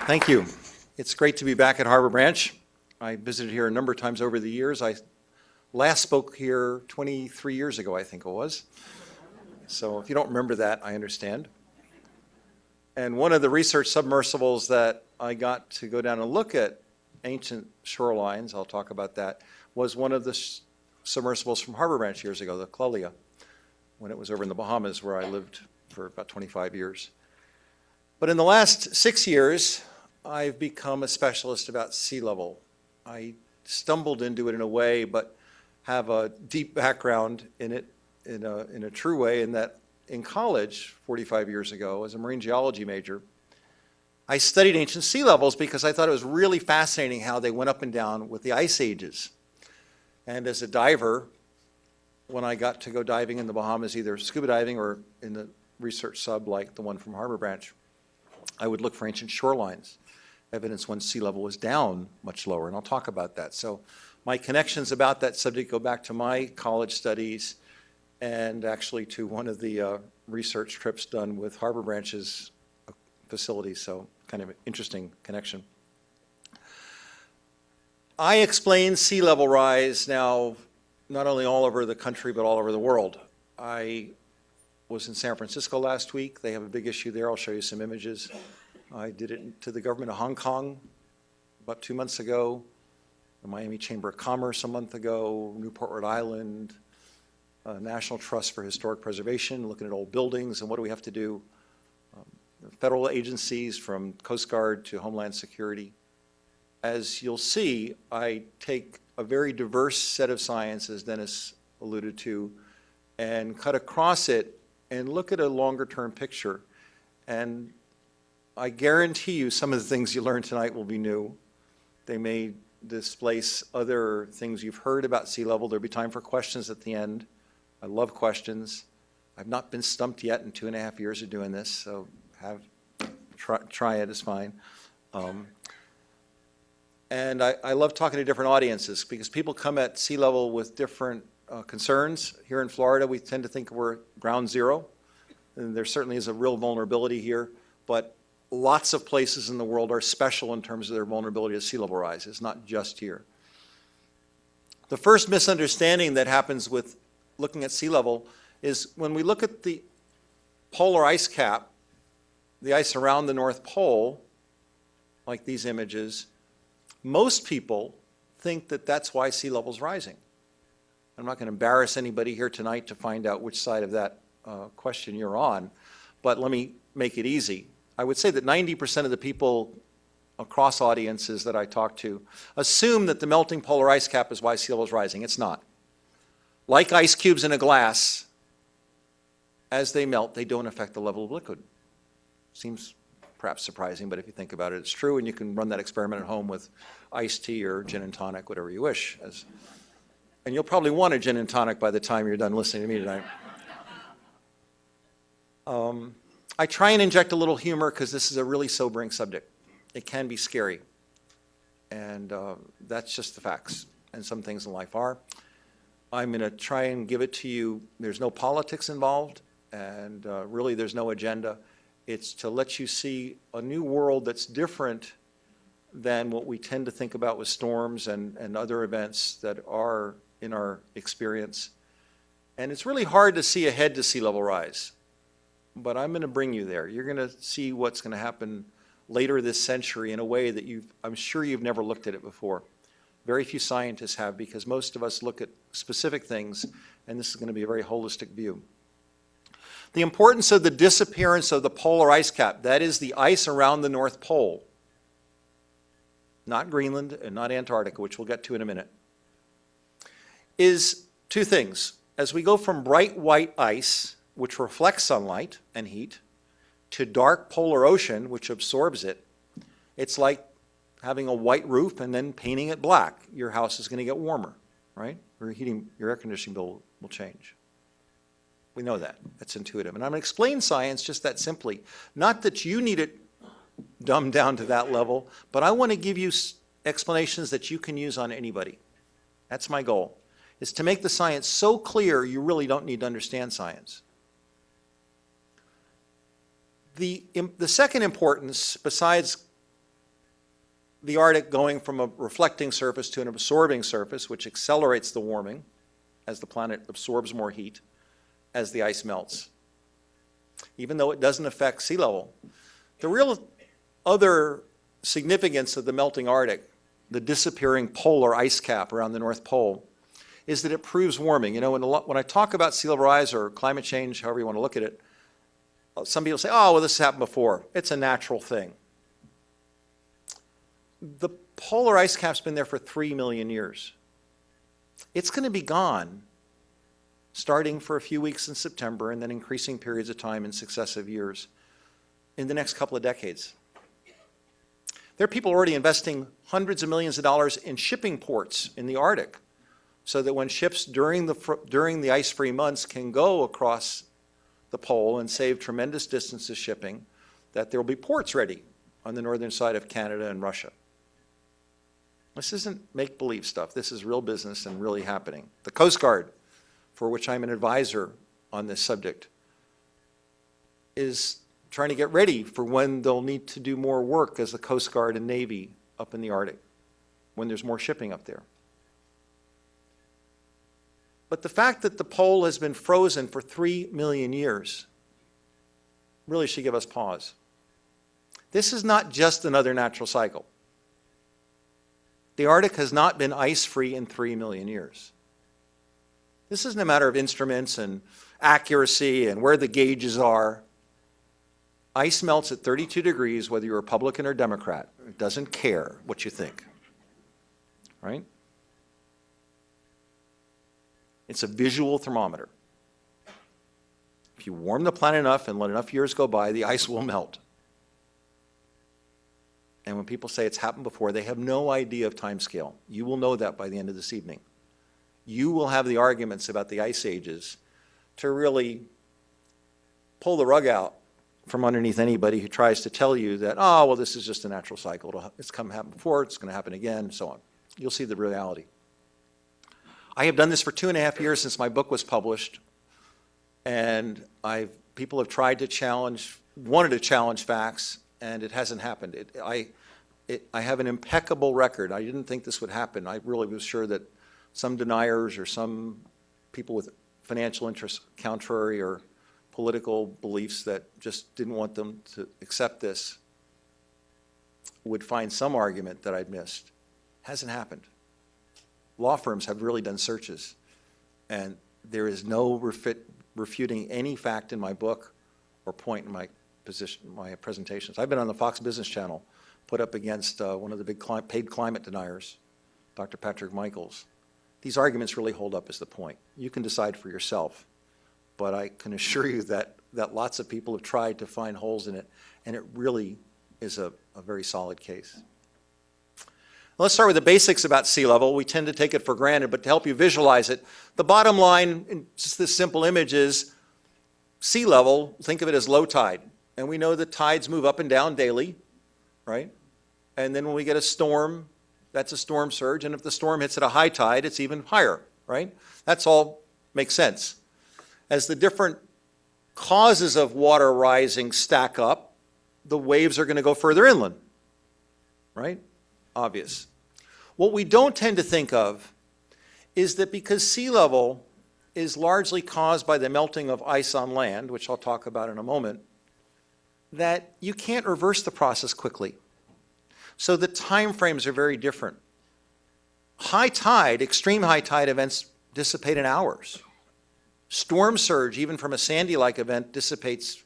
Thank you. It's great to be back at Harbor Branch. I visited here a number of times over the years. I last spoke here 23 years ago, I think it was. So if you don't remember that, I understand. And one of the research submersibles that I got to go down and look at ancient shorelines, I'll talk about that, was one of the submersibles from Harbor Branch years ago, the Clelia, when it was over in the Bahamas where I lived for about 25 years. But in the last 6 years, I've become a specialist about sea level. I stumbled into it in a way, but have a deep background in it in a true way, in that in college 45 years ago, as a marine geology major, I studied ancient sea levels because I thought it was really fascinating how they went up and down with the ice ages. And as a diver, when I got to go diving in the Bahamas, either scuba diving or in the research sub like the one from Harbor Branch, I would look for ancient shorelines, evidence when sea level was down much lower, and I'll talk about that. So my connections about that subject go back to my college studies and actually to one of the research trips done with Harbor Branch's facilities, so kind of an interesting connection. I explain sea level rise now not only all over the country but all over the world. I was in San Francisco last week. They have a big issue there. I'll show you some images. I did it to the government of Hong Kong about 2 months ago, the Miami Chamber of Commerce a month ago, Newport, Rhode Island, National Trust for Historic Preservation, looking at old buildings and what do we have to do. Federal agencies from Coast Guard to Homeland Security. As you'll see, I take a very diverse set of science, as Dennis alluded to, and cut across it and look at a longer term picture. And I guarantee you some of the things you learned tonight will be new. They may displace other things you've heard about sea level. There'll be time for questions at the end. I love questions. I've not been stumped yet in 2.5 years of doing this, so try it, it's fine. And I love talking to different audiences because people come at sea level with different concerns. Here in Florida, we tend to think we're ground zero. And there certainly is a real vulnerability here, but lots of places in the world are special in terms of their vulnerability to sea level rise. It's not just here. The first misunderstanding that happens with looking at sea level is when we look at the polar ice cap, the ice around the North Pole, like these images, most people think that that's why sea level is rising. I'm not going to embarrass anybody here tonight to find out which side of that question you're on, but let me make it easy. I would say that 90% of the people across audiences that I talk to assume that the melting polar ice cap is why sea level is rising. It's not. Like ice cubes in a glass, as they melt, they don't affect the level of liquid. Seems perhaps surprising, but if you think about it, it's true, and you can run that experiment at home with iced tea or gin and tonic, whatever you wish. And you'll probably want a gin and tonic by the time you're done listening to me tonight. I try and inject a little humor because this is a really sobering subject. It can be scary, and that's just the facts, and some things in life are. I'm going to try and give it to you. There's no politics involved, and really there's no agenda. It's to let you see a new world that's different than what we tend to think about with storms and other events that are in our experience. And it's really hard to see ahead to sea level rise, but I'm going to bring you there. You're going to see what's going to happen later this century in a way that I'm sure you've never looked at it before. Very few scientists have, because most of us look at specific things, and this is going to be a very holistic view. The importance of the disappearance of the polar ice cap, that is the ice around the North Pole, not Greenland and not Antarctica, which we'll get to in a minute, is two things. As we go from bright white ice, which reflects sunlight and heat, to dark polar ocean, which absorbs it, it's like having a white roof and then painting it black. Your house is going to get warmer, right? Your air conditioning bill will change. We know that. That's intuitive. And I'm going to explain science just that simply. Not that you need it dumbed down to that level, but I want to give you explanations that you can use on anybody. That's my goal, is to make the science so clear you really don't need to understand science. The second importance, besides the Arctic going from a reflecting surface to an absorbing surface, which accelerates the warming as the planet absorbs more heat as the ice melts, even though it doesn't affect sea level. The real other significance of the melting Arctic, the disappearing polar ice cap around the North Pole, is that it proves warming. You know, when I talk about sea level rise or climate change, however you want to look at it, some people say, oh, well, this has happened before. It's a natural thing. The polar ice cap's been there for 3 million years. It's going to be gone starting for a few weeks in September and then increasing periods of time in successive years in the next couple of decades. There are people already investing hundreds of millions of dollars in shipping ports in the Arctic so that when ships during the ice-free months can go across the pole and save tremendous distances shipping, that there will be ports ready on the northern side of Canada and Russia. This isn't make-believe stuff. This is real business and really happening. The Coast Guard, for which I'm an advisor on this subject, is trying to get ready for when they'll need to do more work as the Coast Guard and Navy up in the Arctic, when there's more shipping up there. But the fact that the pole has been frozen for 3 million years really should give us pause. This is not just another natural cycle. The Arctic has not been ice-free in 3 million years. This isn't a matter of instruments and accuracy and where the gauges are. Ice melts at 32 degrees, whether you're Republican or Democrat. It doesn't care what you think, right? It's a visual thermometer. If you warm the planet enough and let enough years go by, the ice will melt. And when people say it's happened before, they have no idea of time scale. You will know that by the end of this evening. You will have the arguments about the ice ages to really pull the rug out from underneath anybody who tries to tell you that, oh, well, this is just a natural cycle. It's happened before, it's going to happen again, and so on. You'll see the reality. I have done this for 2.5 years since my book was published, and people have tried to wanted to challenge facts, and it hasn't happened. I have an impeccable record. I didn't think this would happen. I really was sure that some deniers or some people with financial interests, contrary or political beliefs that just didn't want them to accept this, would find some argument that I'd missed. Hasn't happened. Law firms have really done searches, and there is no refuting any fact in my book or point in my presentations. I've been on the Fox Business Channel, put up against one of the big paid climate deniers, Dr. Patrick Michaels. These arguments really hold up as the point. You can decide for yourself, but I can assure you that lots of people have tried to find holes in it, and it really is a very solid case. Let's start with the basics about sea level. We tend to take it for granted, but to help you visualize it, the bottom line in just this simple image is sea level. Think of it as low tide. And we know that tides move up and down daily, right? And then when we get a storm, that's a storm surge. And if the storm hits at a high tide, it's even higher, right? That's all makes sense. As the different causes of water rising stack up, the waves are going to go further inland, right? Obvious. What we don't tend to think of is that because sea level is largely caused by the melting of ice on land, which I'll talk about in a moment, that you can't reverse the process quickly. So the time frames are very different. High tide, extreme high tide events dissipate in hours. Storm surge, even from a Sandy-like event, dissipates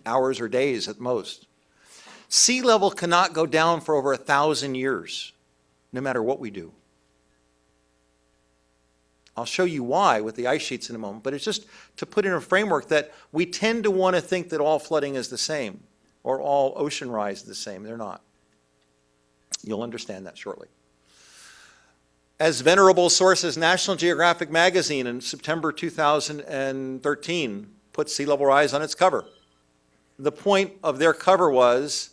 hours or days at most. Sea level cannot go down for over 1,000 years, no matter what we do. I'll show you why with the ice sheets in a moment, but it's just to put in a framework that we tend to want to think that all flooding is the same or all ocean rise is the same. They're not. You'll understand that shortly. As venerable sources, National Geographic magazine in September 2013 put sea level rise on its cover. The point of their cover was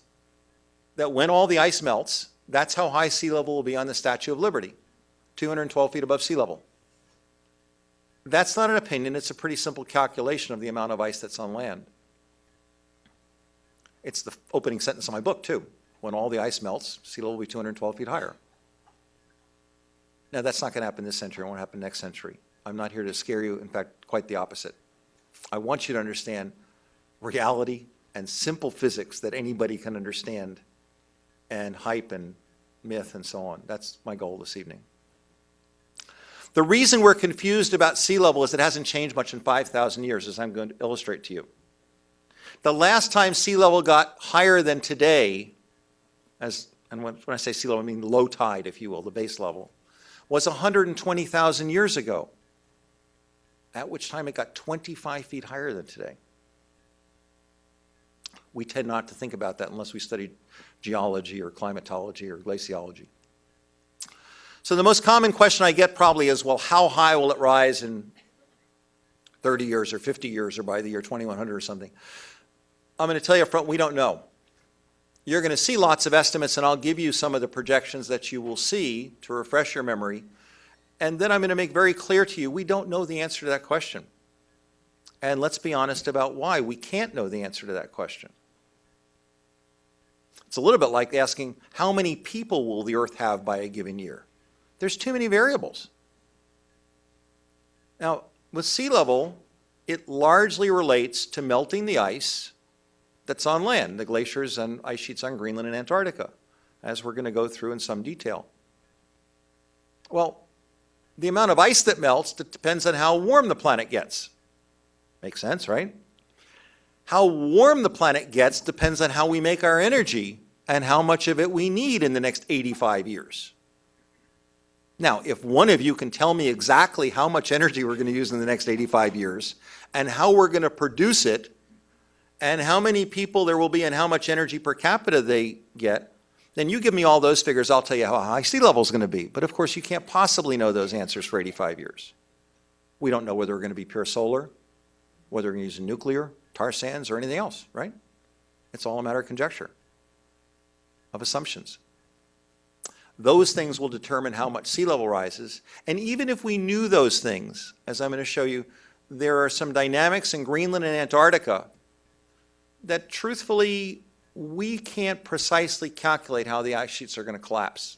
that when all the ice melts, that's how high sea level will be on the Statue of Liberty, 212 feet above sea level. That's not an opinion, it's a pretty simple calculation of the amount of ice that's on land. It's the opening sentence of my book, too. when all the ice melts, sea level will be 212 feet higher. Now, that's not going to happen this century. It won't happen next century. I'm not here to scare you. In fact, quite the opposite. I want you to understand reality and simple physics that anybody can understand, and hype and myth and so on. That's my goal this evening. The reason we're confused about sea level is it hasn't changed much in 5,000 years, as I'm going to illustrate to you. The last time sea level got higher than today, and when I say sea level, I mean low tide, if you will, the base level, was 120,000 years ago, at which time it got 25 feet higher than today. We tend not to think about that unless we studied geology or climatology or glaciology. So the most common question I get probably is, well, how high will it rise in 30 years or 50 years or by the year 2100 or something? I'm going to tell you up front, we don't know. You're going to see lots of estimates, and I'll give you some of the projections that you will see to refresh your memory. And then I'm going to make very clear to you, we don't know the answer to that question. And let's be honest about why we can't know the answer to that question. It's a little bit like asking, how many people will the Earth have by a given year? There's too many variables. Now, with sea level, it largely relates to melting the ice that's on land, the glaciers and ice sheets on Greenland and Antarctica, as we're going to go through in some detail. Well, the amount of ice that melts depends on how warm the planet gets. Makes sense, right? How warm the planet gets depends on how we make our energy and how much of it we need in the next 85 years. Now, if one of you can tell me exactly how much energy we're going to use in the next 85 years and how we're going to produce it and how many people there will be and how much energy per capita they get, then you give me all those figures, I'll tell you how high sea level is going to be. But of course, you can't possibly know those answers for 85 years. We don't know whether we're going to be pure solar, whether we're going to use nuclear, tar sands, or anything else, right? It's all a matter of conjecture, of assumptions. Those things will determine how much sea level rises. And even if we knew those things, as I'm going to show you, there are some dynamics in Greenland and Antarctica that truthfully we can't precisely calculate how the ice sheets are going to collapse.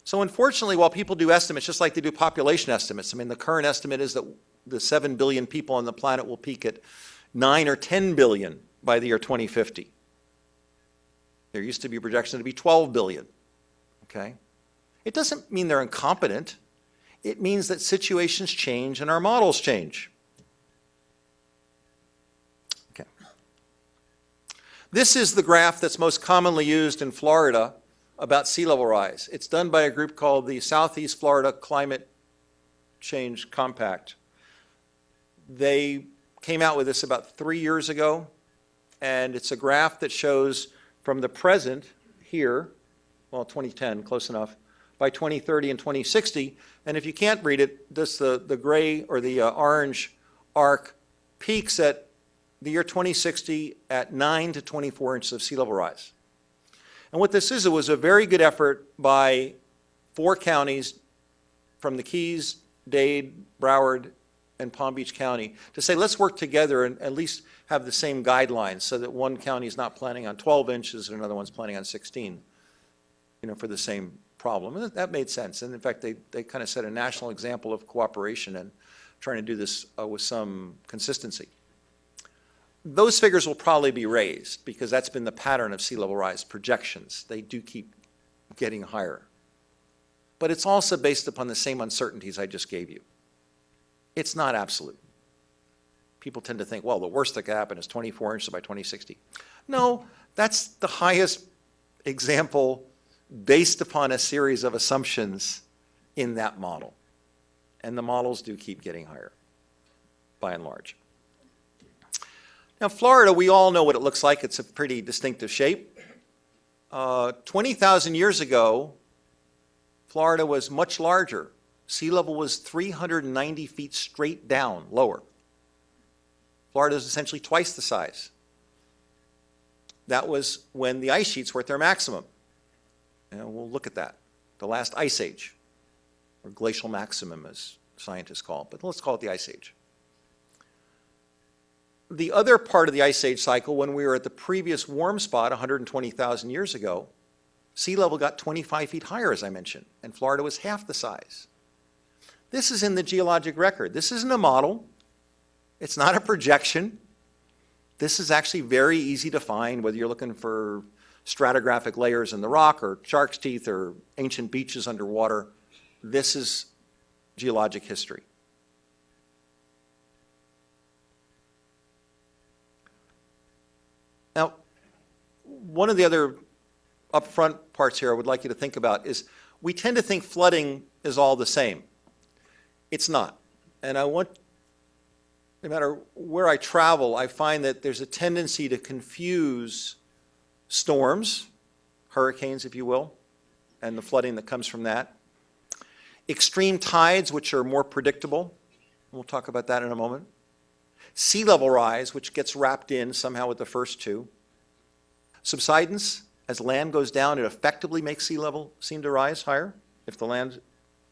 So unfortunately, while people do estimates, just like they do population estimates, I mean, the current estimate is that the 7 billion people on the planet will peak at 9 or 10 billion by the year 2050. There used to be a projection to be 12 billion, okay? It doesn't mean they're incompetent. It means that situations change and our models change. Okay. This is the graph that's most commonly used in Florida about sea level rise. It's done by a group called the Southeast Florida Climate Change Compact. They came out with this about 3 years ago, and it's a graph that shows from the present here, well, 2010, close enough, by 2030 and 2060. And if you can't read it, the gray or the orange arc peaks at the year 2060 at 9 to 24 inches of sea level rise. And what this is, it was a very good effort by 4 counties from the Keys, Dade, Broward, and Palm Beach County to say, let's work together and at least have the same guidelines so that one county is not planning on 12 inches and another one's planning on 16, for the same problem. And that made sense. And in fact, they kind of set a national example of cooperation and trying to do this with some consistency. Those figures will probably be raised because that's been the pattern of sea level rise projections. They do keep getting higher. But it's also based upon the same uncertainties I just gave you. It's not absolute. People tend to think, well, the worst that could happen is 24 inches by 2060. No, that's the highest example based upon a series of assumptions in that model. And the models do keep getting higher, by and large. Now, Florida, we all know what it looks like. It's a pretty distinctive shape. 20,000 years ago, Florida was much larger. Sea level was 390 feet straight down, lower. Florida is essentially twice the size. That was when the ice sheets were at their maximum. And we'll look at that. The last ice age, or glacial maximum as scientists call it, but let's call it the ice age. the other part of the ice age cycle, when we were at the previous warm spot 120,000 years ago, sea level got 25 feet higher, as I mentioned, and Florida was half the size. This is in the geologic record. This isn't a model. It's not a projection. This is actually very easy to find, whether you're looking for stratigraphic layers in the rock or shark's teeth or ancient beaches underwater. This is geologic history. Now, one of the other upfront parts here I would like you to think about is we tend to think flooding is all the same. It's not. And no matter where I travel, I find that there's a tendency to confuse storms, hurricanes, if you will, and the flooding that comes from that. Extreme tides, which are more predictable. We'll talk about that in a moment. Sea level rise, which gets wrapped in somehow with the first two. Subsidence, as land goes down, it effectively makes sea level seem to rise higher if the land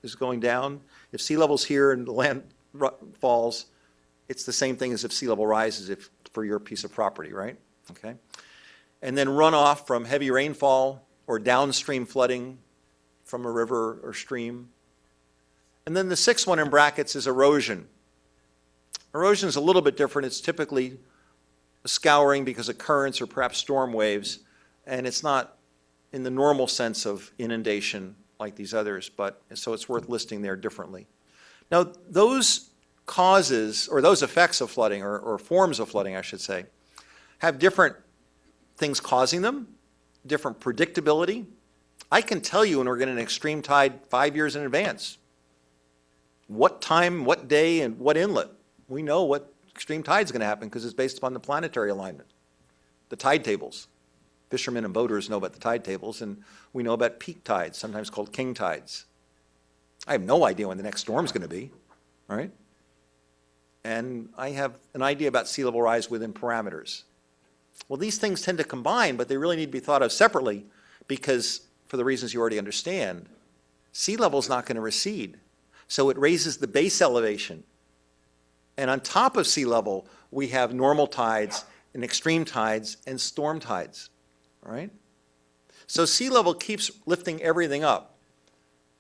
is going down. If sea level's here and the land falls, it's the same thing as if sea level rises for your piece of property, right? Okay. And then runoff from heavy rainfall or downstream flooding from a river or stream. And then the sixth one in brackets is erosion. Erosion is a little bit different. It's typically a scouring because of currents or perhaps storm waves, and it's not in the normal sense of inundation like these others, but so it's worth listing there differently. Now, those causes, or those effects of flooding, or forms of flooding, I should say, have different things causing them, different predictability. I can tell you when we're getting an extreme tide 5 years in advance. What time, what day, and what inlet. We know what extreme tide is going to happen because it's based upon the planetary alignment, the tide tables. Fishermen and boaters know about the tide tables, and we know about peak tides, sometimes called king tides. I have no idea when the next storm is going to be, all right? And I have an idea about sea level rise within parameters. Well, these things tend to combine, but they really need to be thought of separately because, for the reasons you already understand, sea level is not going to recede. So it raises the base elevation. And on top of sea level, we have normal tides and extreme tides and storm tides, all right? So sea level keeps lifting everything up.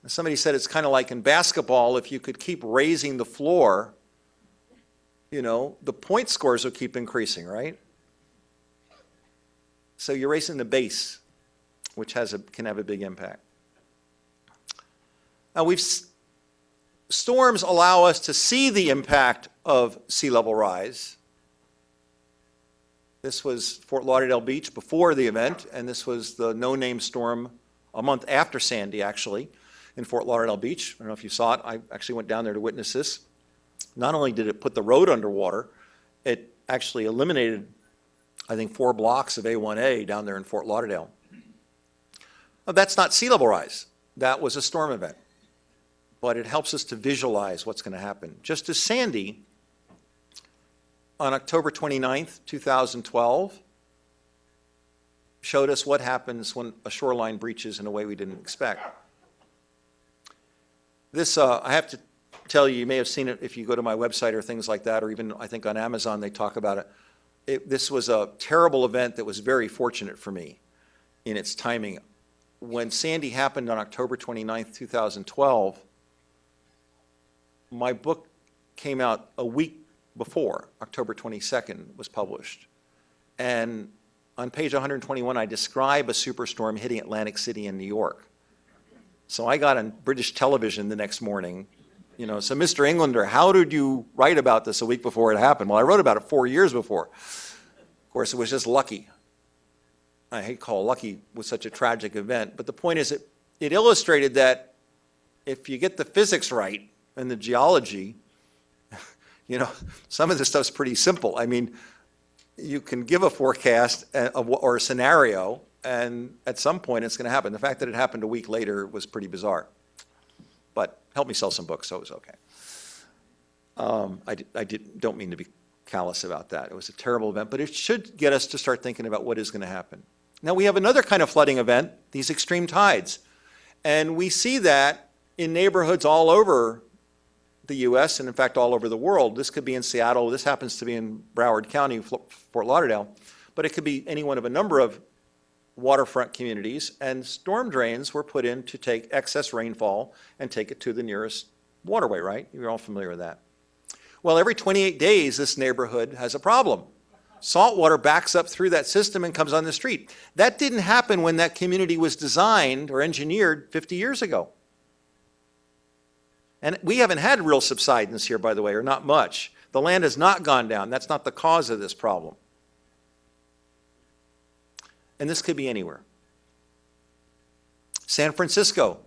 And somebody said it's kind of like in basketball, if you could keep raising the floor, you know, the point scores will keep increasing, right? So you're raising the base, which can have a big impact. Now storms allow us to see the impact of sea level rise. This was Fort Lauderdale Beach before the event, and this was the no-name storm a month after Sandy, actually, in Fort Lauderdale Beach. I don't know if you saw it. I actually went down there to witness this. Not only did it put the road underwater, it actually eliminated, I think, 4 blocks of A1A down there in Fort Lauderdale. Now, that's not sea level rise. That was a storm event. But it helps us to visualize what's going to happen. Just as Sandy, on October 29th, 2012, showed us what happens when a shoreline breaches in a way we didn't expect. This, I have to tell you, you may have seen it if you go to my website or things like that, or even I think on Amazon they talk about it. This was a terrible event that was very fortunate for me in its timing. When Sandy happened on October 29th, 2012, my book came out a week before, October 22nd was published. And on page 121, I describe a superstorm hitting Atlantic City in New York. So I got on British television the next morning, you know, so Mr. Englander, how did you write about this a week before it happened? Well, I wrote about it 4 years before. Of course, it was just lucky. I hate to call lucky with such a tragic event, but the point is it illustrated that if you get the physics right and the geology, you know, some of this stuff's pretty simple. I mean, you can give a forecast or a scenario, and at some point it's going to happen. The fact that it happened a week later was pretty bizarre. But helped me sell some books, so it was okay. I don't mean to be callous about that. It was a terrible event, but it should get us to start thinking about what is going to happen. Now, we have another kind of flooding event, these extreme tides. And we see that in neighborhoods all over the U.S. and in fact all over the world. This could be in Seattle. This happens to be in Broward County, Fort Lauderdale. But it could be any one of a number of waterfront communities, and storm drains were put in to take excess rainfall and take it to the nearest waterway, right? You're all familiar with that. Well, every 28 days, this neighborhood has a problem. Salt water backs up through that system and comes on the street. That didn't happen when that community was designed or engineered 50 years ago. And we haven't had real subsidence here, by the way, or not much. The land has not gone down. That's not the cause of this problem. And this could be anywhere. San Francisco,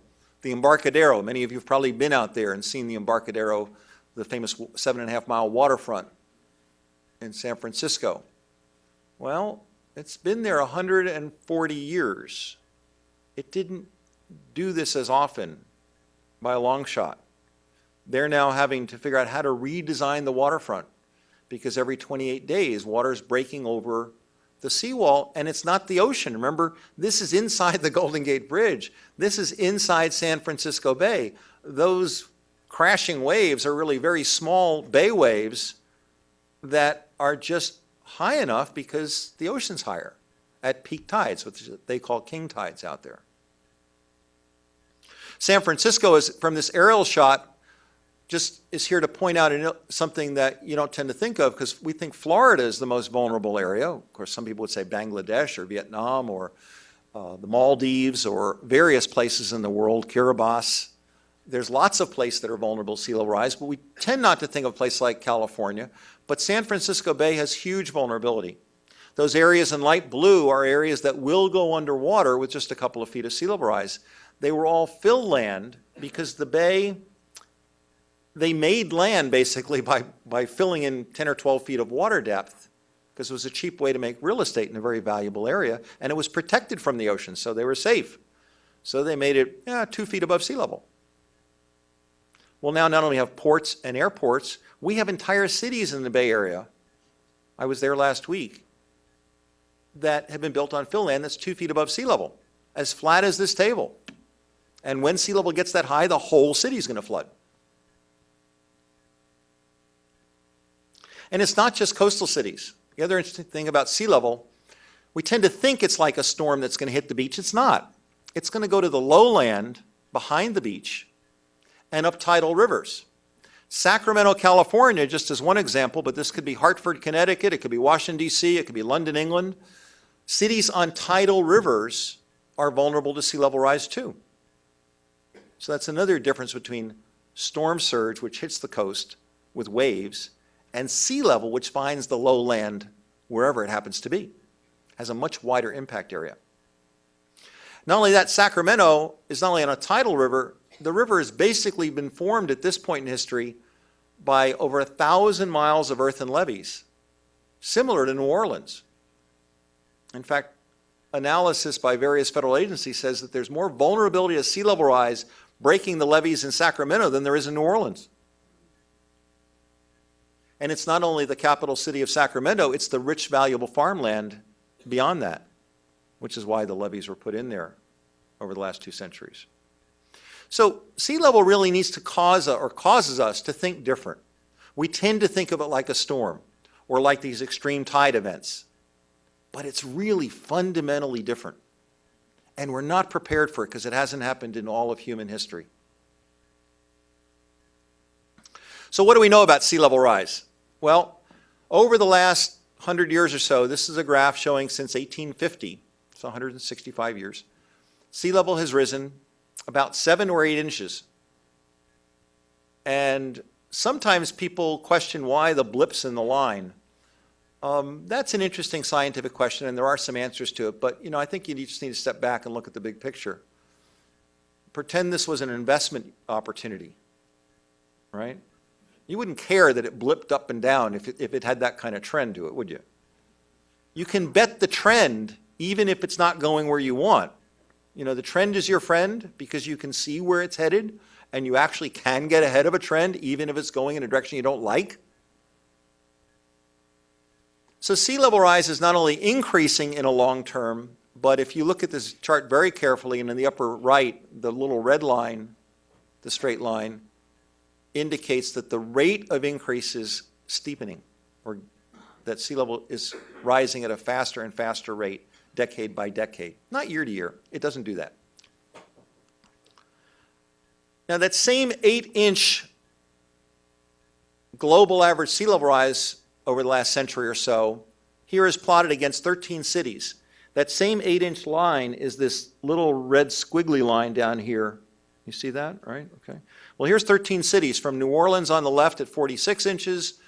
the Embarcadero. Many of you have probably been out there and seen the Embarcadero, the famous 7.5-mile waterfront in San Francisco. Well, it's been there 140 years. It didn't do this as often by a long shot. They're now having to figure out how to redesign the waterfront because every 28 days, water is breaking over the seawall, and it's not the ocean. Remember, this is inside the Golden Gate Bridge. This is inside San Francisco Bay. Those crashing waves are really very small bay waves that are just high enough because the ocean's higher at peak tides, which they call king tides out there. San Francisco is, from this aerial shot, just is here to point out something that you don't tend to think of because we think Florida is the most vulnerable area. Of course, some people would say Bangladesh or Vietnam or the Maldives or various places in the world, Kiribati. There's lots of places that are vulnerable to sea level rise, but we tend not to think of a place like California. But San Francisco Bay has huge vulnerability. Those areas in light blue are areas that will go underwater with just a couple of feet of sea level rise. They were all fill land because the bay, they made land basically by filling in 10 or 12 feet of water depth because it was a cheap way to make real estate in a very valuable area, and it was protected from the ocean, so they were safe. So they made it 2 feet above sea level. Well, now not only have ports and airports, we have entire cities in the Bay Area. I was there last week that have been built on fill land that's 2 feet above sea level, as flat as this table. And when sea level gets that high, the whole city is going to flood. And it's not just coastal cities. The other interesting thing about sea level, we tend to think it's like a storm that's going to hit the beach. It's not. It's going to go to the lowland behind the beach and up tidal rivers. Sacramento, California, just as one example, but this could be Hartford, Connecticut, it could be Washington, D.C., it could be London, England. Cities on tidal rivers are vulnerable to sea level rise too. So that's another difference between storm surge, which hits the coast with waves, and sea level, which finds the lowland wherever it happens to be. Has a much wider impact area. Not only that, Sacramento is not only on a tidal river, the river has basically been formed at this point in history by over 1,000 miles of earthen levees, similar to New Orleans. In fact, analysis by various federal agencies says that there's more vulnerability to sea level rise breaking the levees in Sacramento than there is in New Orleans. And it's not only the capital city of Sacramento, it's the rich, valuable farmland beyond that, which is why the levees were put in there over the last 2 centuries. So sea level really needs to causes us to think different. We tend to think of it like a storm or like these extreme tide events, but it's really fundamentally different. And we're not prepared for it because it hasn't happened in all of human history. So what do we know about sea level rise? Well, over the last 100 years or so, this is a graph showing since 1850, so 165 years, sea level has risen about 7 or 8 inches. And sometimes people question why the blips in the line. That's an interesting scientific question, and there are some answers to it, but I think you just need to step back and look at the big picture. Pretend this was an investment opportunity, right? You wouldn't care that it blipped up and down if it had that kind of trend to it, would you? You can bet the trend even if it's not going where you want. The trend is your friend because you can see where it's headed, and you actually can get ahead of a trend even if it's going in a direction you don't like. So sea level rise is not only increasing in a long term, but if you look at this chart very carefully, and in the upper right, the little red line, the straight line, indicates that the rate of increase is steepening, or that sea level is rising at a faster and faster rate, decade by decade, not year to year. It doesn't do that. Now, that same 8-inch global average sea level rise over the last century or so, here is plotted against 13 cities. That same 8-inch line is this little red squiggly line down here. You see that, right? Okay. Well, here's 13 cities, from New Orleans on the left at 46 inches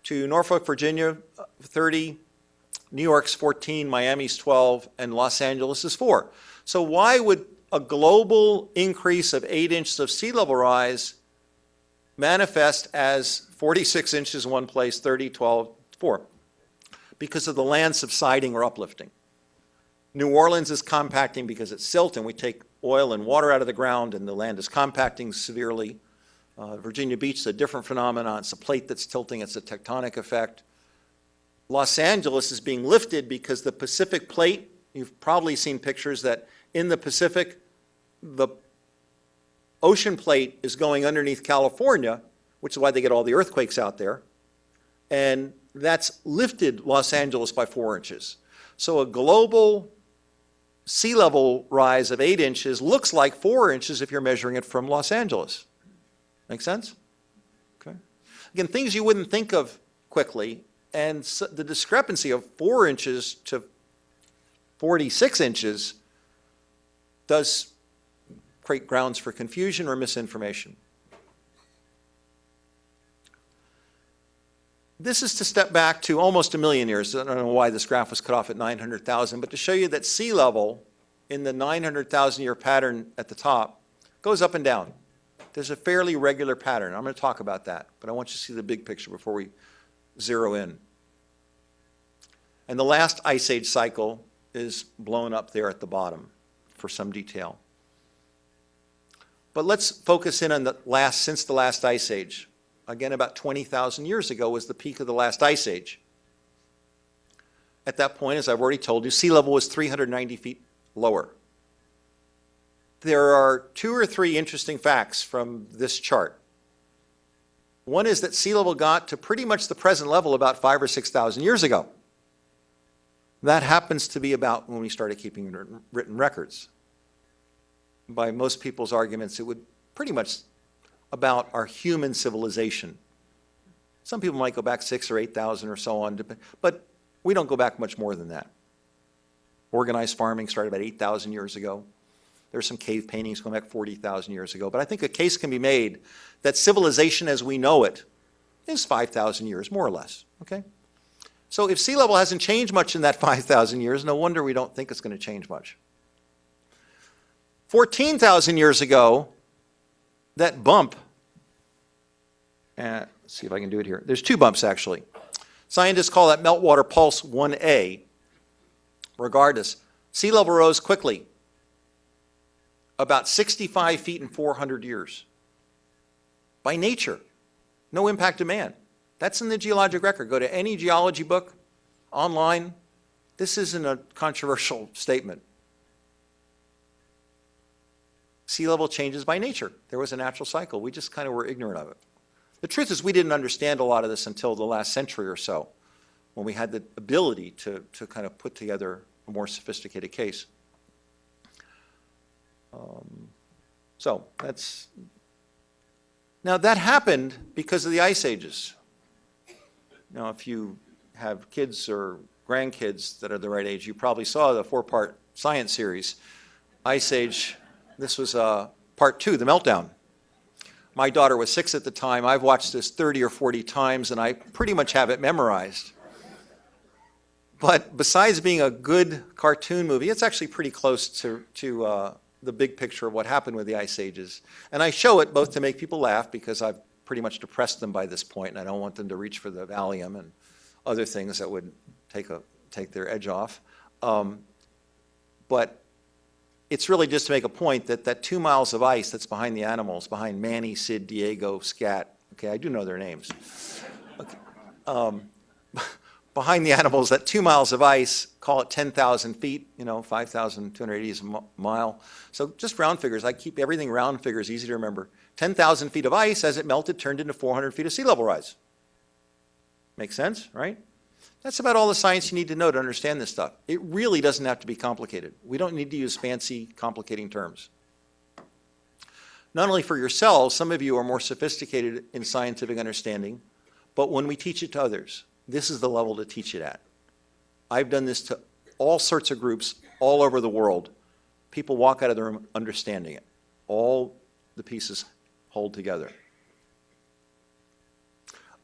to Norfolk, Virginia, 30, New York's 14, Miami's 12, and Los Angeles is 4. So why would a global increase of 8 inches of sea level rise manifest as 46 inches in one place, 30, 12, 4? Because of the land subsiding or uplifting. New Orleans is compacting because it's silt, and we take oil and water out of the ground, and the land is compacting severely. Virginia Beach is a different phenomenon. It's a plate that's tilting. It's a tectonic effect. Los Angeles is being lifted because the Pacific plate, you've probably seen pictures that in the Pacific, the ocean plate is going underneath California, which is why they get all the earthquakes out there. And that's lifted Los Angeles by 4 inches. So a global sea level rise of 8 inches looks like 4 inches if you're measuring it from Los Angeles. Make sense? Okay. Again, things you wouldn't think of quickly, and so the discrepancy of 4 inches to 46 inches does create grounds for confusion or misinformation. This is to step back to almost 1 million years. I don't know why this graph was cut off at 900,000, but to show you that sea level in the 900,000 year pattern at the top goes up and down. There's a fairly regular pattern. I'm going to talk about that, but I want you to see the big picture before we zero in. And the last ice age cycle is blown up there at the bottom for some detail. But let's focus in on the last, since the last ice age. Again, about 20,000 years ago was the peak of the last ice age. At that point, as I've already told you, sea level was 390 feet lower. There are 2 or 3 interesting facts from this chart. One is that sea level got to pretty much the present level about 5,000 or 6,000 years ago. That happens to be about when we started keeping written records. By most people's arguments, it would pretty much about our human civilization. Some people might go back 6,000 or 8,000 or so on, but we don't go back much more than that. Organized farming started about 8,000 years ago. There's some cave paintings going back 40,000 years ago. But I think a case can be made that civilization as we know it is 5,000 years, more or less. Okay? So if sea level hasn't changed much in that 5,000 years, no wonder we don't think it's going to change much. 14,000 years ago, that bump, let's see if I can do it here. There's 2 bumps, actually. Scientists call that meltwater pulse 1A. Regardless, sea level rose quickly, about 65 feet in 400 years. By nature, no impact to man. That's in the geologic record. Go to any geology book online. This isn't a controversial statement. Sea level changes by nature. There was a natural cycle. We just kind of were ignorant of it. The truth is we didn't understand a lot of this until the last century or so, when we had the ability to kind of put together a more sophisticated case. So that's, now that happened because of the ice ages. Now if you have kids or grandkids that are the right age, you probably saw the 4-part science series, Ice Age. This was part 2, the meltdown. My daughter was 6 at the time. I've watched this 30 or 40 times, and I pretty much have it memorized. But besides being a good cartoon movie, it's actually pretty close to the big picture of what happened with the ice ages. And I show it both to make people laugh, because I've pretty much depressed them by this point, and I don't want them to reach for the Valium and other things that would take their edge off. But it's really just to make a point that that 2 miles of ice that's behind the animals, behind Manny, Sid, Diego, Scat, okay, I do know their names. Okay. behind the animals, that 2 miles of ice, call it 10,000 feet, 5,280 is a mile. So just round figures. I keep everything round figures, easy to remember. 10,000 feet of ice, as it melted, turned into 400 feet of sea level rise. Makes sense, right? That's about all the science you need to know to understand this stuff. It really doesn't have to be complicated. We don't need to use fancy, complicating terms. Not only for yourselves, some of you are more sophisticated in scientific understanding, but when we teach it to others, this is the level to teach it at. I've done this to all sorts of groups all over the world. People walk out of the room understanding it. All the pieces hold together.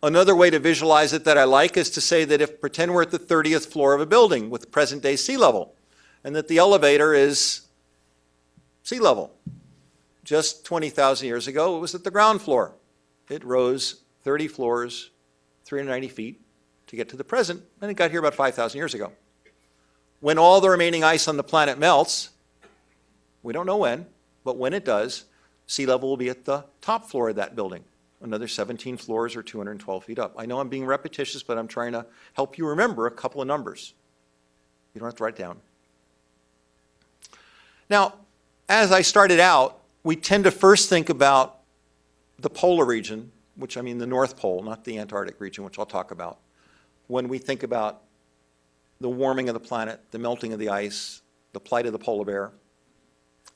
Another way to visualize it that I like is to say that pretend we're at the 30th floor of a building with present-day sea level, and that the elevator is sea level. Just 20,000 years ago, it was at the ground floor. It rose 30 floors, 390 feet to get to the present, and it got here about 5,000 years ago. When all the remaining ice on the planet melts, we don't know when, but when it does, sea level will be at the top floor of that building, another 17 floors or 212 feet up. I know I'm being repetitious, but I'm trying to help you remember a couple of numbers. You don't have to write down. Now, as I started out, we tend to first think about the polar region, which I mean the North Pole, not the Antarctic region, which I'll talk about, when we think about the warming of the planet, the melting of the ice, the plight of the polar bear.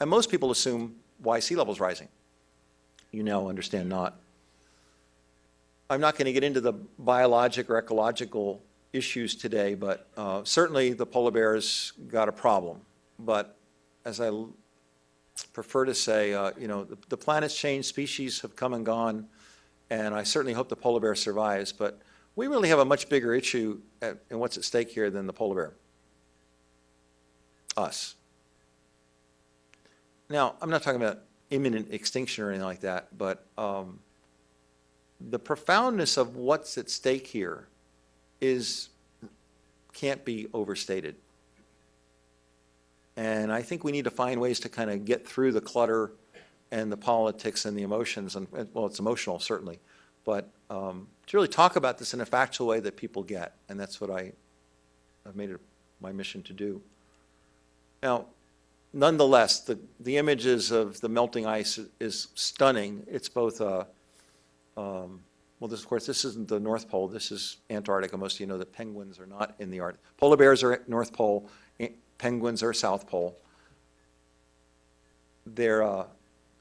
And most people assume why sea level is rising. You now understand not. I'm not going to get into the biologic or ecological issues today, but certainly the polar bear's got a problem. But as I prefer to say, the planet's changed, species have come and gone, and I certainly hope the polar bear survives. But we really have a much bigger issue and what's at stake here than the polar bear. Us. Now, I'm not talking about imminent extinction or anything like that, but the profoundness of what's at stake here can't be overstated. And I think we need to find ways to kind of get through the clutter and the politics and the emotions, and well, it's emotional, certainly, but to really talk about this in a factual way that people get, and that's what I've made it my mission to do. Now, nonetheless, the images of the melting ice is stunning. It's both well, of course, this isn't the North Pole. This is Antarctica. Most of you know that penguins are not in the Arctic. Polar bears are at North Pole. Penguins are South Pole.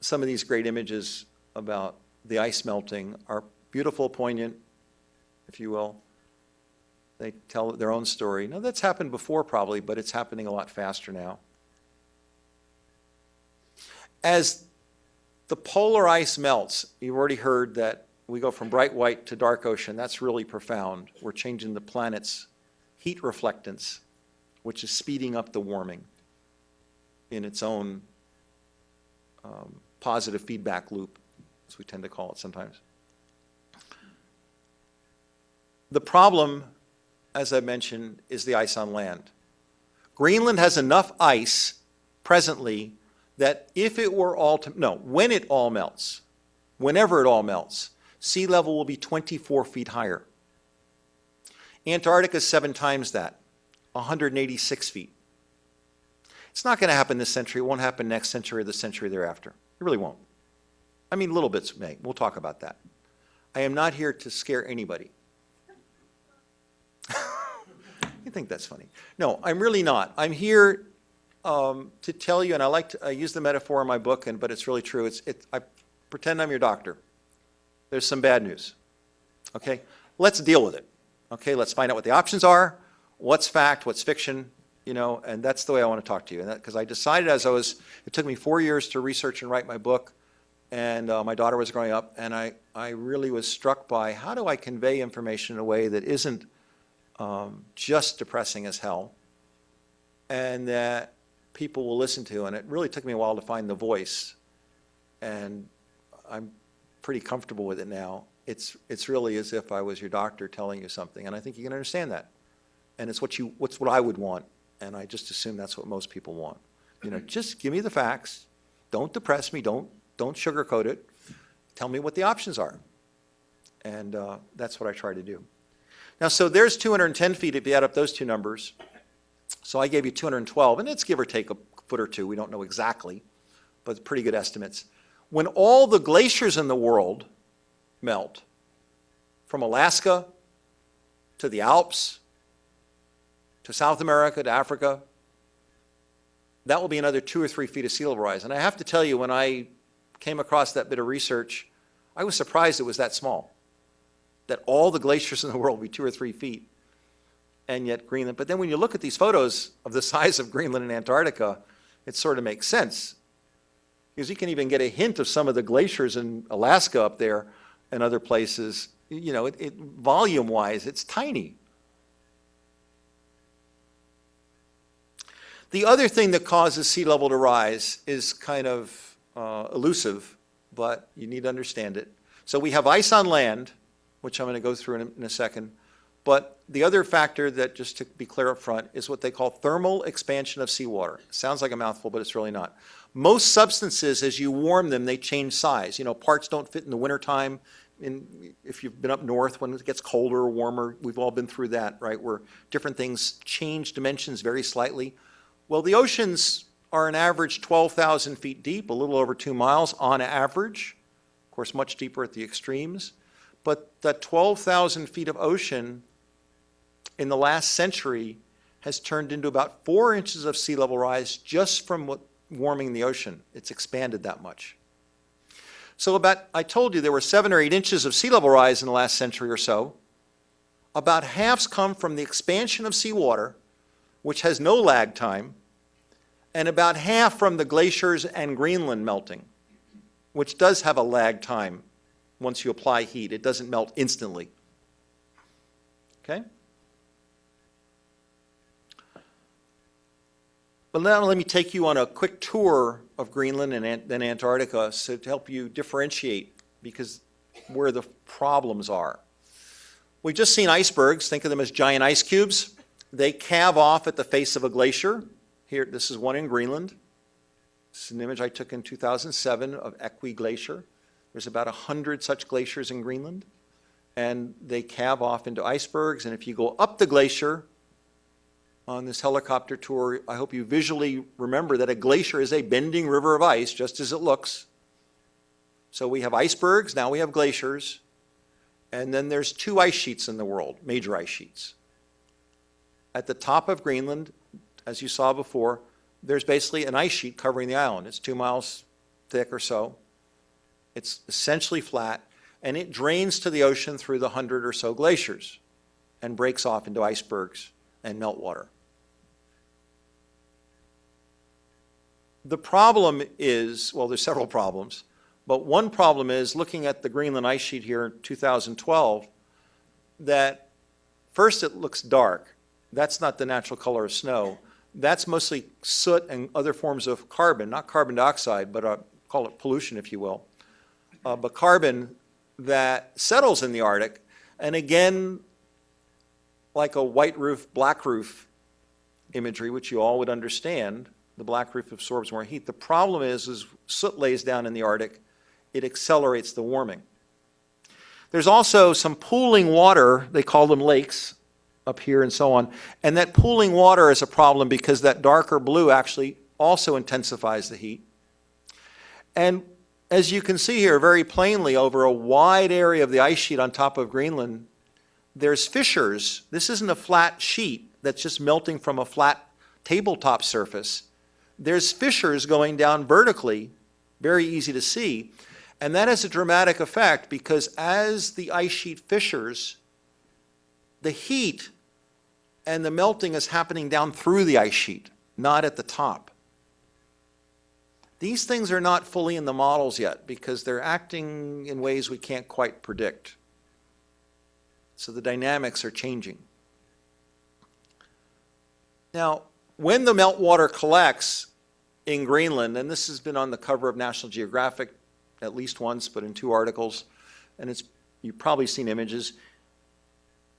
Some of these great images about the ice melting are beautiful, poignant, if you will. They tell their own story. Now, that's happened before probably, but it's happening a lot faster now. As the polar ice melts, you've already heard that we go from bright white to dark ocean. That's really profound. We're changing the planet's heat reflectance, which is speeding up the warming in its own positive feedback loop, as we tend to call it sometimes. The problem, as I mentioned, is the ice on land. Greenland has enough ice presently that if it were all to, no, when it all melts, whenever it all melts, sea level will be 24 feet higher. Antarctica is 7 times that, 186 feet. It's not going to happen this century. It won't happen next century or the century thereafter. It really won't. I mean, little bits may. We'll talk about that. I am not here to scare anybody. You think that's funny? No, I'm really not. I'm here to tell you, and I use the metaphor in my book, but it's really true. I pretend I'm your doctor. There's some bad news. Okay? Let's deal with it. Okay? Let's find out what the options are, what's fact, what's fiction, and that's the way I want to talk to you. Because I decided it took me 4 years to research and write my book, and my daughter was growing up, and I really was struck by how do I convey information in a way that isn't just depressing as hell, and that people will listen to. And it really took me a while to find the voice, and I'm pretty comfortable with it now. It's really as if I was your doctor telling you something, and I think you can understand that. And it's what I would want, and I just assume that's what most people want. Just give me the facts. Don't depress me. Don't sugarcoat it. Tell me what the options are. And that's what I try to do. Now, so there's 210 feet if you add up those two numbers. So I gave you 212, and it's give or take a foot or two. We don't know exactly, but pretty good estimates. When all the glaciers in the world melt, from Alaska to the Alps, to South America, to Africa, that will be another 2 or 3 feet of sea level rise. And I have to tell you, when I came across that bit of research, I was surprised it was that small, that all the glaciers in the world will be 2 or 3 feet, and yet Greenland. But then when you look at these photos of the size of Greenland and Antarctica, it sort of makes sense. Because you can even get a hint of some of the glaciers in Alaska up there and other places. You know, volume-wise, it's tiny. The other thing that causes sea level to rise is kind of elusive, but you need to understand it. So we have ice on land, which I'm going to go through in a second. But the other factor that, just to be clear up front, is what they call thermal expansion of seawater. Sounds like a mouthful, but it's really not. Most substances, as you warm them, they change size. You know, parts don't fit in the wintertime. If you've been up north, when it gets colder or warmer, we've all been through that, right, where different things change dimensions very slightly. Well, the oceans are an average 12,000 feet deep, a little over 2 miles on average. Of course, much deeper at the extremes. But that 12,000 feet of ocean in the last century has turned into about 4 inches of sea level rise just from warming the ocean. It's expanded that much. So I told you there were 7 or 8 inches of sea level rise in the last century or so. About half's come from the expansion of seawater, which has no lag time, and about half from the glaciers and Greenland melting, which does have a lag time. Once you apply heat, it doesn't melt instantly. Okay? But now let me take you on a quick tour of Greenland and then Antarctica, so to help you differentiate because where the problems are. We've just seen icebergs. Think of them as giant ice cubes. They calve off at the face of a glacier. Here, this is one in Greenland. This is an image I took in 2007 of Equi Glacier. There's about 100 such glaciers in Greenland, and they calve off into icebergs. And if you go up the glacier on this helicopter tour, I hope you visually remember that a glacier is a bending river of ice, just as it looks. So we have icebergs, now we have glaciers, and then there's 2 ice sheets in the world, major ice sheets. At the top of Greenland, as you saw before, there's basically an ice sheet covering the island. It's 2 miles thick or so. It's essentially flat, and it drains to the ocean through the 100 or so glaciers and breaks off into icebergs and meltwater. The problem is, well, there's several problems, but one problem is looking at the Greenland ice sheet here in 2012, that first it looks dark. That's not the natural color of snow. That's mostly soot and other forms of carbon, not carbon dioxide, but call it pollution, if you will. But carbon that settles in the Arctic, and again, like a white roof, black roof imagery, which you all would understand, the black roof absorbs more heat. The problem is soot lays down in the Arctic, it accelerates the warming. There's also some pooling water, they call them lakes, up here and so on, and that pooling water is a problem because that darker blue actually also intensifies the heat. And as you can see here very plainly, over a wide area of the ice sheet on top of Greenland, there's fissures. This isn't a flat sheet that's just melting from a flat tabletop surface. There's fissures going down vertically, very easy to see. And that has a dramatic effect because as the ice sheet fissures, the heat and the melting is happening down through the ice sheet, not at the top. These things are not fully in the models yet because they're acting in ways we can't quite predict. So the dynamics are changing. Now, when the meltwater collects in Greenland, and this has been on the cover of National Geographic at least once, but in 2 articles, and you've probably seen images.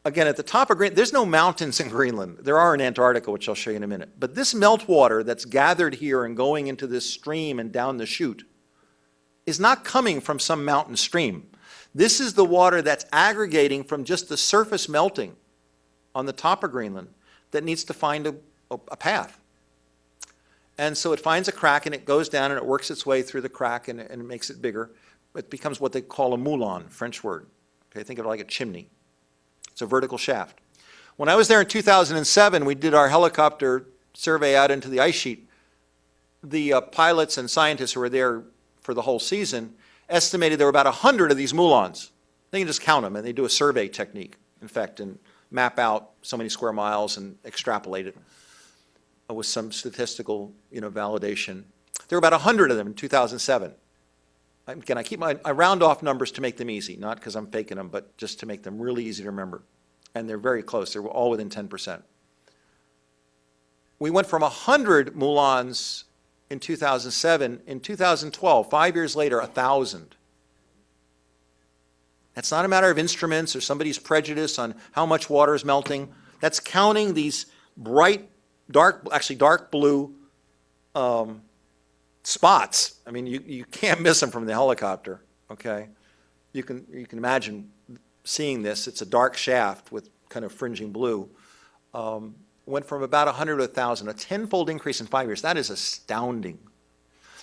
Again, at the top of Greenland, there's no mountains in Greenland. There are in Antarctica, which I'll show you in a minute. But this meltwater that's gathered here and going into this stream and down the chute is not coming from some mountain stream. This is the water that's aggregating from just the surface melting on the top of Greenland that needs to find a path. And so it finds a crack and it goes down and it works its way through the crack and it makes it bigger. It becomes what they call a moulin, French word. Okay, think of it like a chimney. It's a vertical shaft. When I was there in 2007, we did our helicopter survey out into the ice sheet. The pilots and scientists who were there for the whole season estimated there were about 100 of these moulins. They can just count them, and they do a survey technique, in fact, and map out so many square miles and extrapolate it with some statistical, validation. There were about 100 of them in 2007. Again, I round off numbers to make them easy, not because I'm faking them, but just to make them really easy to remember. And they're very close. They're all within 10%. We went from 100 moulins in 2007. In 2012, 5 years later, 1,000. That's not a matter of instruments or somebody's prejudice on how much water is melting. That's counting these bright, dark blue spots. I mean, you can't miss them from the helicopter, okay? You can imagine seeing this. It's a dark shaft with kind of fringing blue. Went from about 100 to 1,000, a tenfold increase in 5 years. That is astounding.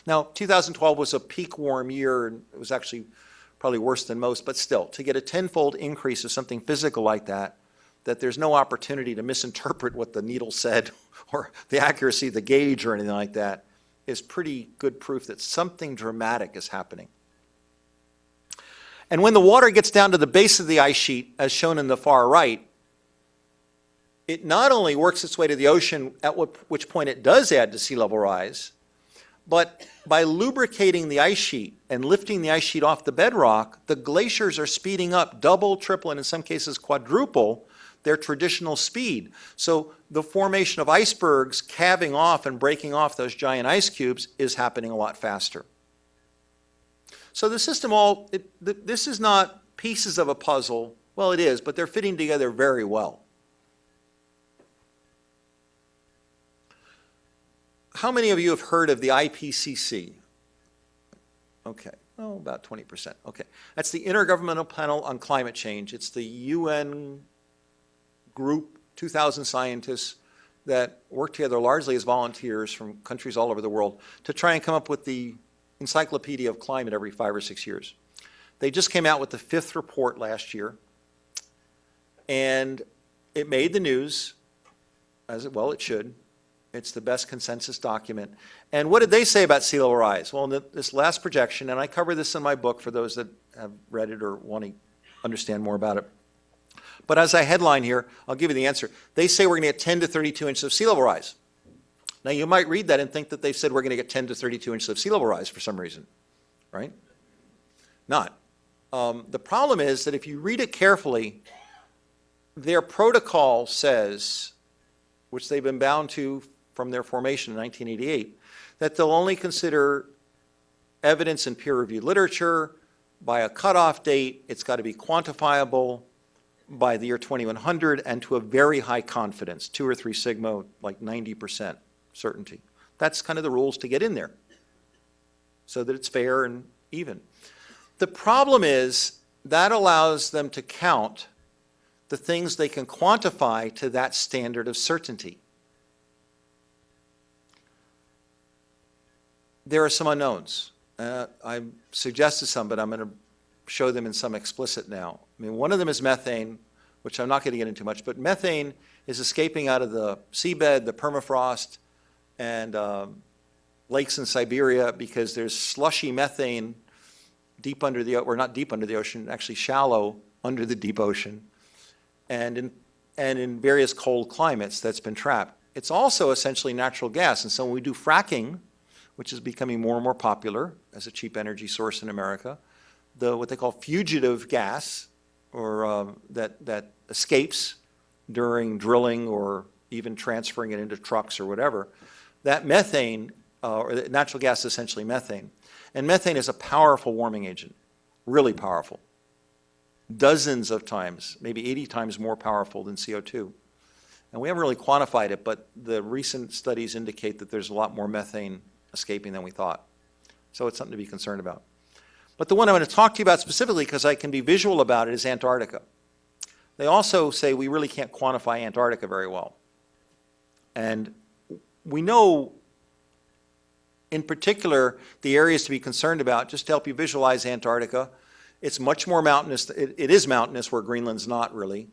Now, 2012 was a peak warm year, and it was actually probably worse than most, but still, to get a tenfold increase of something physical like that there's no opportunity to misinterpret what the needle said or the accuracy of the gauge or anything like that, is pretty good proof that something dramatic is happening. And when the water gets down to the base of the ice sheet, as shown in the far right, it not only works its way to the ocean, at which point it does add to sea level rise, but by lubricating the ice sheet and lifting the ice sheet off the bedrock, the glaciers are speeding up double, triple, and in some cases quadruple their traditional speed. So the formation of icebergs calving off and breaking off those giant ice cubes is happening a lot faster. So the system this is not pieces of a puzzle. Well, it is, but they're fitting together very well. How many of you have heard of the IPCC? Okay, oh, about 20%. Okay, that's the Intergovernmental Panel on Climate Change. It's the UN group, 2,000 scientists that work together largely as volunteers from countries all over the world to try and come up with the encyclopedia of climate every 5 or 6 years. They just came out with the 5th report last year, and it made the news, as it should. It's the best consensus document. And what did they say about sea level rise? Well, in this last projection, and I cover this in my book for those that have read it or want to understand more about it. But as I headline here, I'll give you the answer. They say we're going to get 10 to 32 inches of sea level rise. Now, you might read that and think that they've said we're going to get 10 to 32 inches of sea level rise for some reason, right? Not. The problem is that if you read it carefully, their protocol says, which they've been bound to from their formation in 1988, that they'll only consider evidence in peer-reviewed literature by a cutoff date. It's got to be quantifiable by the year 2100 and to a very high confidence, 2 or 3 sigma, like 90% certainty. That's kind of the rules to get in there so that it's fair and even. The problem is that allows them to count the things they can quantify to that standard of certainty. There are some unknowns. I suggested some, but I'm going to show them in some explicit now. I mean, one of them is methane, which I'm not going to get into much, but methane is escaping out of the seabed, the permafrost, and lakes in Siberia because there's slushy methane deep under the, or not deep under the ocean, actually shallow under the deep ocean, and in various cold climates that's been trapped. It's also essentially natural gas, and so when we do fracking, which is becoming more and more popular as a cheap energy source in America, what they call fugitive gas, or that escapes during drilling or even transferring it into trucks or whatever, that methane, or natural gas is essentially methane. And methane is a powerful warming agent, really powerful. Dozens of times, maybe 80 times more powerful than CO2. And we haven't really quantified it, but the recent studies indicate that there's a lot more methane escaping than we thought. So it's something to be concerned about. But the one I'm going to talk to you about specifically, because I can be visual about it, is Antarctica. They also say we really can't quantify Antarctica very well. And we know, in particular, the areas to be concerned about. Just to help you visualize Antarctica, it's much more mountainous. It is mountainous where Greenland's not really.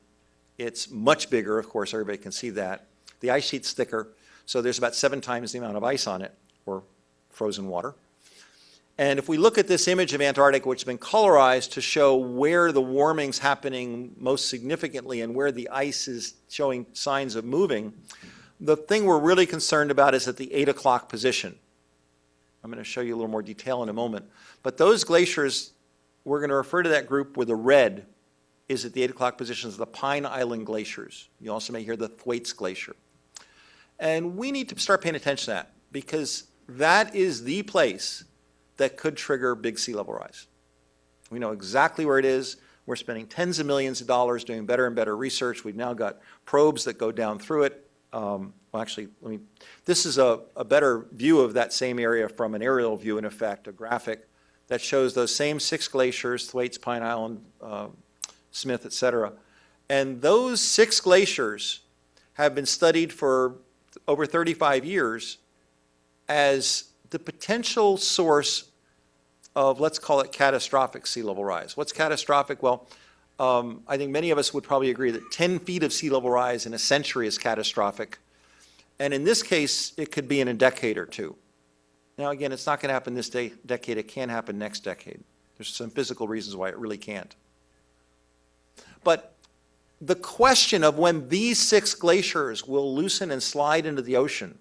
It's much bigger, of course, everybody can see that. The ice sheet's thicker, so there's about 7 times the amount of ice on it, or frozen water. And if we look at this image of Antarctica, which has been colorized to show where the warming's happening most significantly and where the ice is showing signs of moving, the thing we're really concerned about is at the 8 o'clock position. I'm going to show you a little more detail in a moment. But those glaciers, we're going to refer to that group where the red is at the 8 o'clock position as the Pine Island glaciers. You also may hear the Thwaites Glacier. And we need to start paying attention to that, because that is the place that could trigger big sea level rise. We know exactly where it is. We're spending tens of millions of dollars doing better and better research. We've now got probes that go down through it. Well, actually, this is a better view of that same area from an aerial view, in effect, a graphic that shows those same 6 glaciers, Thwaites, Pine Island, Smith, et cetera. And those 6 glaciers have been studied for over 35 years as the potential source of, let's call it, catastrophic sea level rise. What's catastrophic? Well, I think many of us would probably agree that 10 feet of sea level rise in a century is catastrophic. And in this case, it could be in a decade or two. Now, again, it's not going to happen this decade. It can happen next decade. There's some physical reasons why it really can't. But the question of when these 6 glaciers will loosen and slide into the ocean,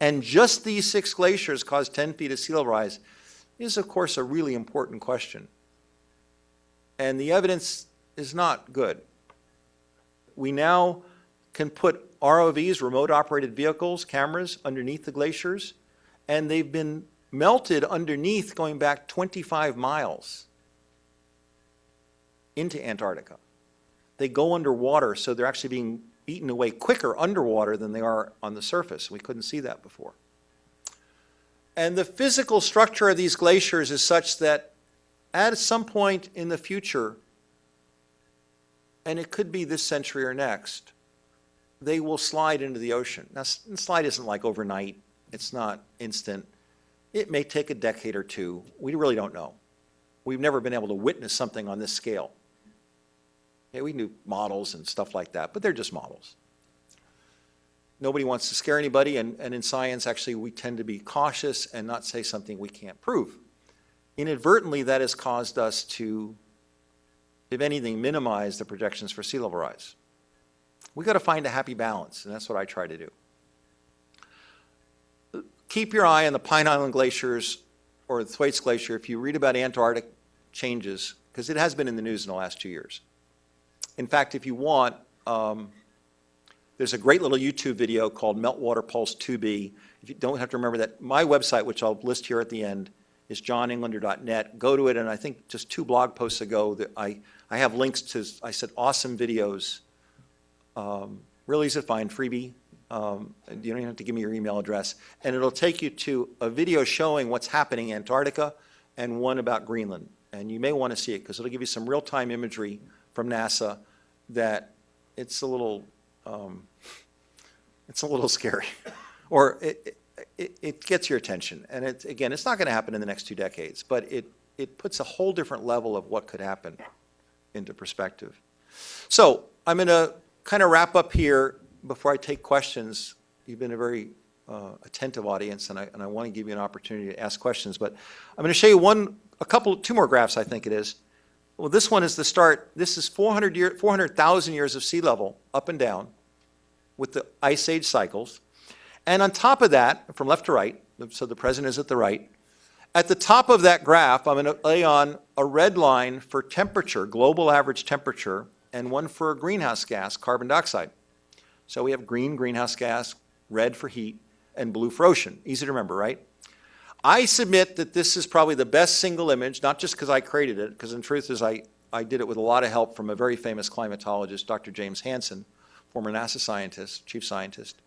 and just these 6 glaciers cause 10 feet of sea level rise, is, of course, a really important question. And the evidence is not good. We now can put ROVs, remote operated vehicles, cameras, underneath the glaciers, and they've been melted underneath going back 25 miles into Antarctica. They go underwater, so they're actually being eaten away quicker underwater than they are on the surface. We couldn't see that before. And the physical structure of these glaciers is such that at some point in the future, and it could be this century or next, they will slide into the ocean. Now, slide isn't like overnight. It's not instant. It may take a decade or two. We really don't know. We've never been able to witness something on this scale. Okay, we can do models and stuff like that, but they're just models. Nobody wants to scare anybody, and in science, actually, we tend to be cautious and not say something we can't prove. Inadvertently, that has caused us to, if anything, minimize the projections for sea level rise. We've got to find a happy balance, and that's what I try to do. Keep your eye on the Pine Island glaciers or the Thwaites Glacier if you read about Antarctic changes, because it has been in the news in the last 2 years. In fact, if you want, there's a great little YouTube video called Meltwater Pulse 2B. If you don't have to remember that, my website, which I'll list here at the end, is johnenglander.net. Go to it, and I think just 2 blog posts ago that I have links to, I said, awesome videos. Really easy to find, freebie. You don't even have to give me your email address. And it'll take you to a video showing what's happening in Antarctica and one about Greenland. And you may want to see it because it'll give you some real-time imagery from NASA that it's a little scary. Or it gets your attention. And again, it's not going to happen in the next 2 decades, but it puts a whole different level of what could happen into perspective. So I'm going to kind of wrap up here before I take questions. You've been a very attentive audience, and I want to give you an opportunity to ask questions. But I'm going to show you 2 more graphs, I think it is. Well, this one is the start. This is 400,000 years of sea level up and down with the ice age cycles. And on top of that, from left to right, so the present is at the right, at the top of that graph, I'm going to lay on a red line for temperature, global average temperature, and one for greenhouse gas, carbon dioxide. So we have green, greenhouse gas, red for heat, and blue for ocean. Easy to remember, right? I submit that this is probably the best single image, not just because I created it, because in truth is I did it with a lot of help from a very famous climatologist, Dr. James Hansen, former NASA scientist, chief scientist.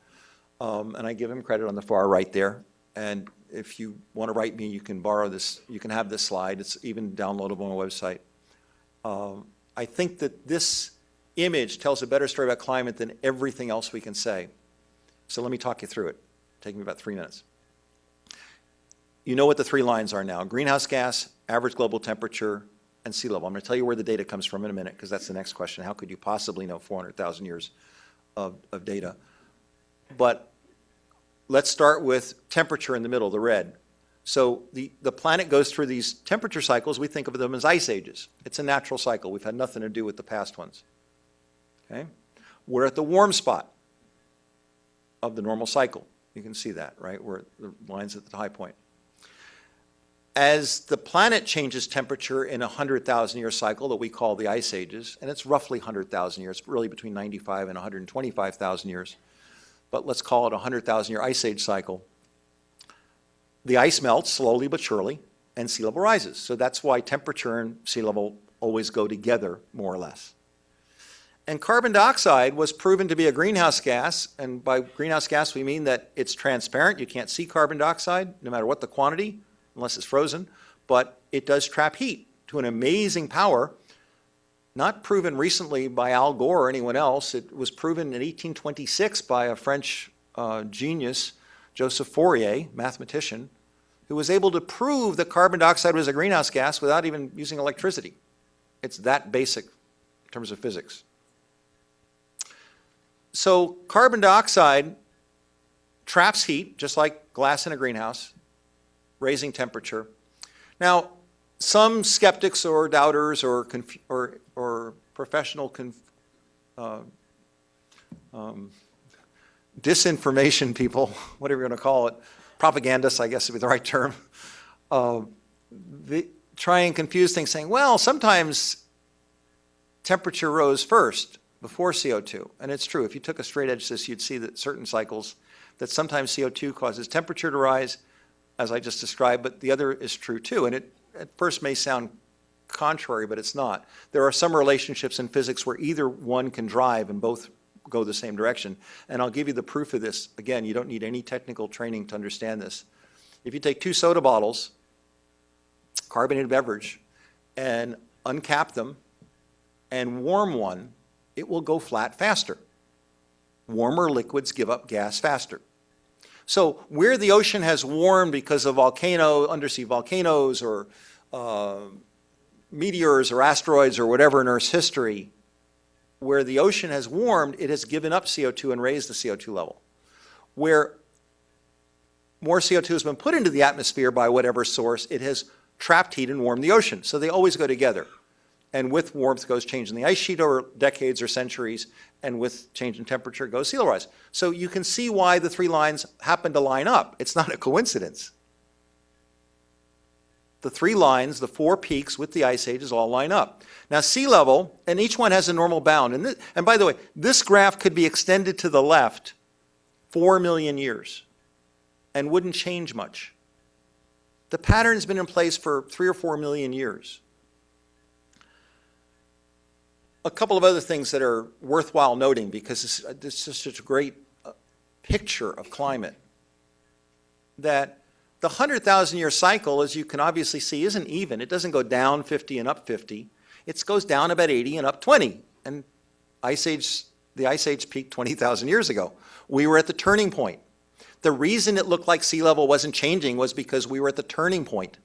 And I give him credit on the far right there. And if you want to write me, you can borrow this. You can have this slide. It's even downloadable on a website. I think that this image tells a better story about climate than everything else we can say. So let me talk you through it. Take me about 3 minutes. You know what the 3 lines are now: greenhouse gas, average global temperature, and sea level. I'm going to tell you where the data comes from in a minute, because that's the next question. How could you possibly know 400,000 years of data? But let's start with temperature in the middle, the red. So the planet goes through these temperature cycles. We think of them as ice ages. It's a natural cycle. We've had nothing to do with the past ones. Okay? We're at the warm spot of the normal cycle. You can see that, right? Where the line's at the high point. As the planet changes temperature in a 100,000-year cycle that we call the ice ages, and it's roughly 100,000 years, really between 95 and 125,000 years, but let's call it a 100,000-year ice age cycle, the ice melts slowly but surely, and sea level rises. So that's why temperature and sea level always go together, more or less. And carbon dioxide was proven to be a greenhouse gas, and by greenhouse gas we mean that it's transparent. You can't see carbon dioxide, no matter what the quantity, unless it's frozen, but it does trap heat to an amazing power, not proven recently by Al Gore or anyone else. It was proven in 1826 by a French genius, Joseph Fourier, mathematician, who was able to prove that carbon dioxide was a greenhouse gas without even using electricity. It's that basic in terms of physics. So carbon dioxide traps heat, just like glass in a greenhouse, raising temperature. Now, some skeptics or doubters or professional disinformation people, whatever you want to call it, propagandists, I guess would be the right term, they try and confuse things, saying, well, sometimes temperature rose first before CO2. And it's true. If you took a straight edge this, you'd see that certain cycles, that sometimes CO2 causes temperature to rise, as I just described, but the other is true too. And it at first may sound contrary, but it's not. There are some relationships in physics where either one can drive and both go the same direction. And I'll give you the proof of this. Again, you don't need any technical training to understand this. If you take 2 soda bottles, carbonated beverage, and uncap them and warm one, it will go flat faster. Warmer liquids give up gas faster. So where the ocean has warmed because of undersea volcanoes or meteors or asteroids or whatever in Earth's history, where the ocean has warmed, it has given up CO2 and raised the CO2 level. Where more CO2 has been put into the atmosphere by whatever source, it has trapped heat and warmed the ocean. So they always go together. And with warmth goes change in the ice sheet over decades or centuries, and with change in temperature goes sea level rise. So you can see why the 3 lines happen to line up. It's not a coincidence. The 3 lines, the 4 peaks with the ice ages all line up. Now sea level, and each one has a normal bound. And by the way, this graph could be extended to the left 4 million years and wouldn't change much. The pattern's been in place for 3 or 4 million years. A couple of other things that are worthwhile noting, because this is such a great picture of climate, that the 100,000-year cycle, as you can obviously see, isn't even. It doesn't go down 50 and up 50. It goes down about 80 and up 20. And the Ice Age peaked 20,000 years ago. We were at the turning point. The reason it looked like sea level wasn't changing was because we were at the turning point.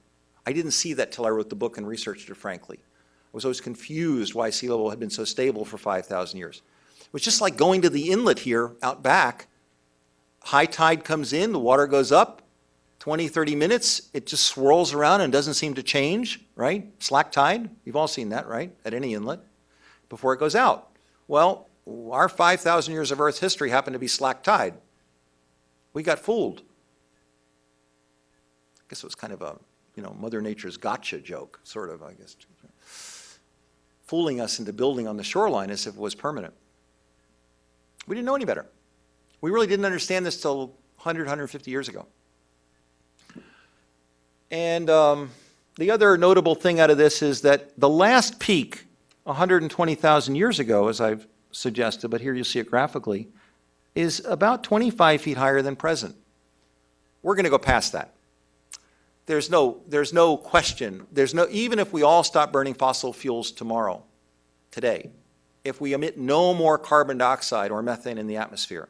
I didn't see that till I wrote the book and researched it, frankly. I was always confused why sea level had been so stable for 5,000 years. It was just like going to the inlet here out back. High tide comes in, the water goes up, 20, 30 minutes, it just swirls around and doesn't seem to change, right? Slack tide, you've all seen that, right? At any inlet, before it goes out. Well, our 5,000 years of Earth's history happened to be slack tide. We got fooled. I guess it was kind of a, Mother Nature's gotcha joke, sort of, I guess. Fooling us into building on the shoreline as if it was permanent. We didn't know any better. We really didn't understand this till 100, 150 years ago. And the other notable thing out of this is that the last peak, 120,000 years ago, as I've suggested, but here you see it graphically, is about 25 feet higher than present. We're going to go past that. There's no question. Even if we all stop burning fossil fuels today, if we emit no more carbon dioxide or methane in the atmosphere,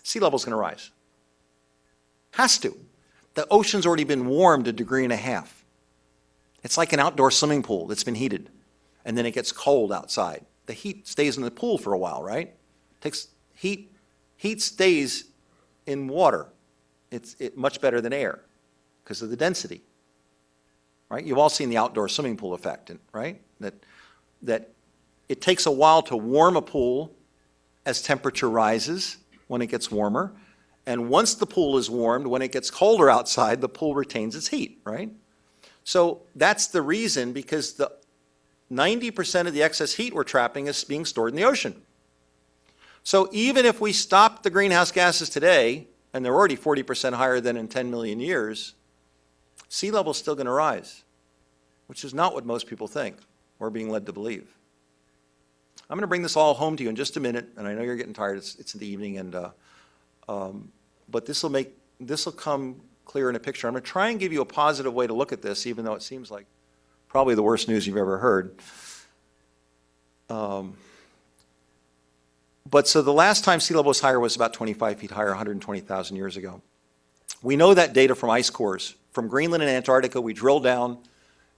sea level's going to rise. Has to. The ocean's already been warmed 1.5 degrees. It's like an outdoor swimming pool that's been heated, and then it gets cold outside. The heat stays in the pool for a while, right? Takes heat stays in water. It's much better than air because of the density, right? You've all seen the outdoor swimming pool effect, right? That it takes a while to warm a pool as temperature rises when it gets warmer. And once the pool is warmed, when it gets colder outside, the pool retains its heat, right? So that's the reason, because the 90% of the excess heat we're trapping is being stored in the ocean. So even if we stop the greenhouse gases today, and they're already 40% higher than in 10 million years, sea level is still going to rise, which is not what most people think or are being led to believe. I'm going to bring this all home to you in just a minute, and I know you're getting tired. It's in the evening, and but this will come clear in a picture. I'm going to try and give you a positive way to look at this, even though it seems like probably the worst news you've ever heard. But so the last time sea level was higher was about 25 feet higher, 120,000 years ago. We know that data from ice cores. From Greenland and Antarctica, we drill down,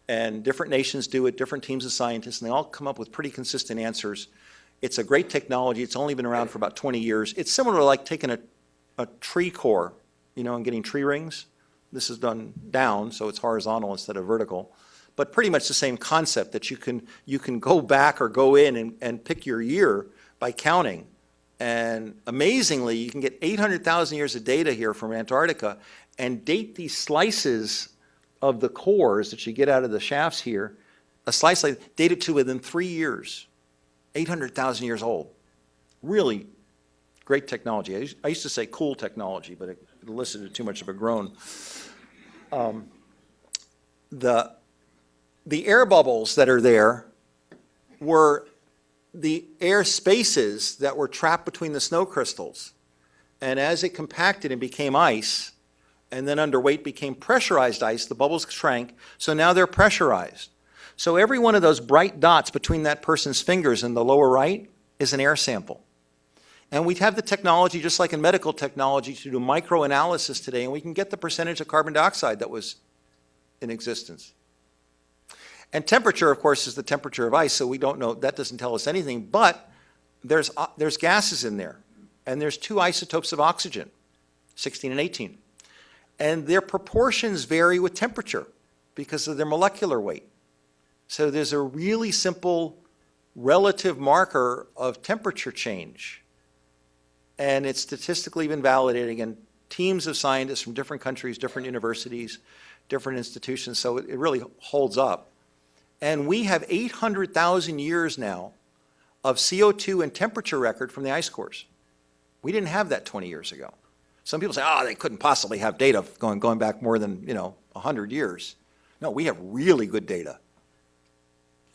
and different nations do it, different teams of scientists, and they all come up with pretty consistent answers. It's a great technology. It's only been around for about 20 years. It's similar to like taking a tree core, you know, and getting tree rings. This is done down, so it's horizontal instead of vertical. But pretty much the same concept, that you can go back or go in and pick your year by counting. And amazingly, you can get 800,000 years of data here from Antarctica and date these slices of the cores that you get out of the shafts here, a slice like date it to within 3 years, 800,000 years old. Really great technology. I used to say cool technology, but it elicited too much of a groan. The air bubbles that are there were the air spaces that were trapped between the snow crystals. And as it compacted and became ice, and then under weight became pressurized ice, the bubbles shrank, so now they're pressurized. So every one of those bright dots between that person's fingers in the lower right is an air sample. And we have the technology, just like in medical technology, to do microanalysis today, and we can get the percentage of carbon dioxide that was in existence. And temperature, of course, is the temperature of ice, so we don't know, that doesn't tell us anything, but there's gases in there, and there's 2 isotopes of oxygen, 16 and 18. And their proportions vary with temperature because of their molecular weight. So there's a really simple relative marker of temperature change. And it's statistically been validated, and teams of scientists from different countries, different universities, different institutions, so it really holds up. And we have 800,000 years now of CO2 and temperature record from the ice cores. We didn't have that 20 years ago. Some people say, oh, they couldn't possibly have data going back more than 100 years. No, we have really good data.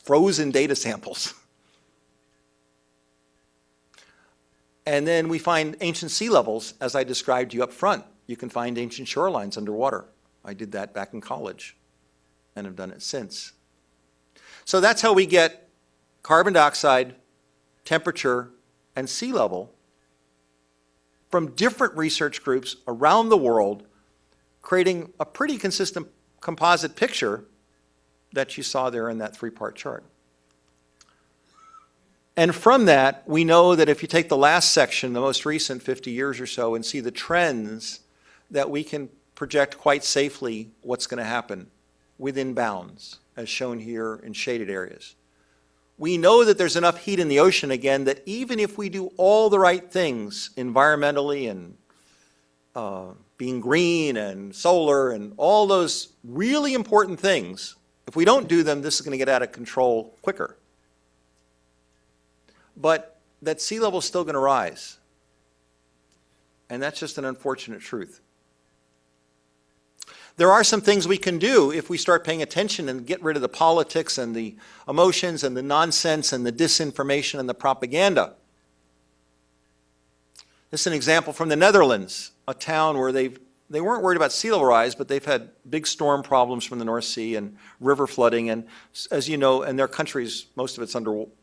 Frozen data samples. And then we find ancient sea levels, as I described to you up front. You can find ancient shorelines underwater. I did that back in college and have done it since. So that's how we get carbon dioxide, temperature, and sea level from different research groups around the world, creating a pretty consistent composite picture that you saw there in that 3-part chart. And from that, we know that if you take the last section, the most recent 50 years or so, and see the trends, that we can project quite safely what's going to happen within bounds, as shown here in shaded areas. We know that there's enough heat in the ocean, again, that even if we do all the right things environmentally and being green and solar and all those really important things, if we don't do them, this is going to get out of control quicker. But that sea level is still going to rise. And that's just an unfortunate truth. There are some things we can do if we start paying attention and get rid of the politics and the emotions and the nonsense and the disinformation and the propaganda. This is an example from the Netherlands, a town where they weren't worried about sea level rise, but they've had big storm problems from the North Sea and river flooding. And as you know, in their countries, most of it's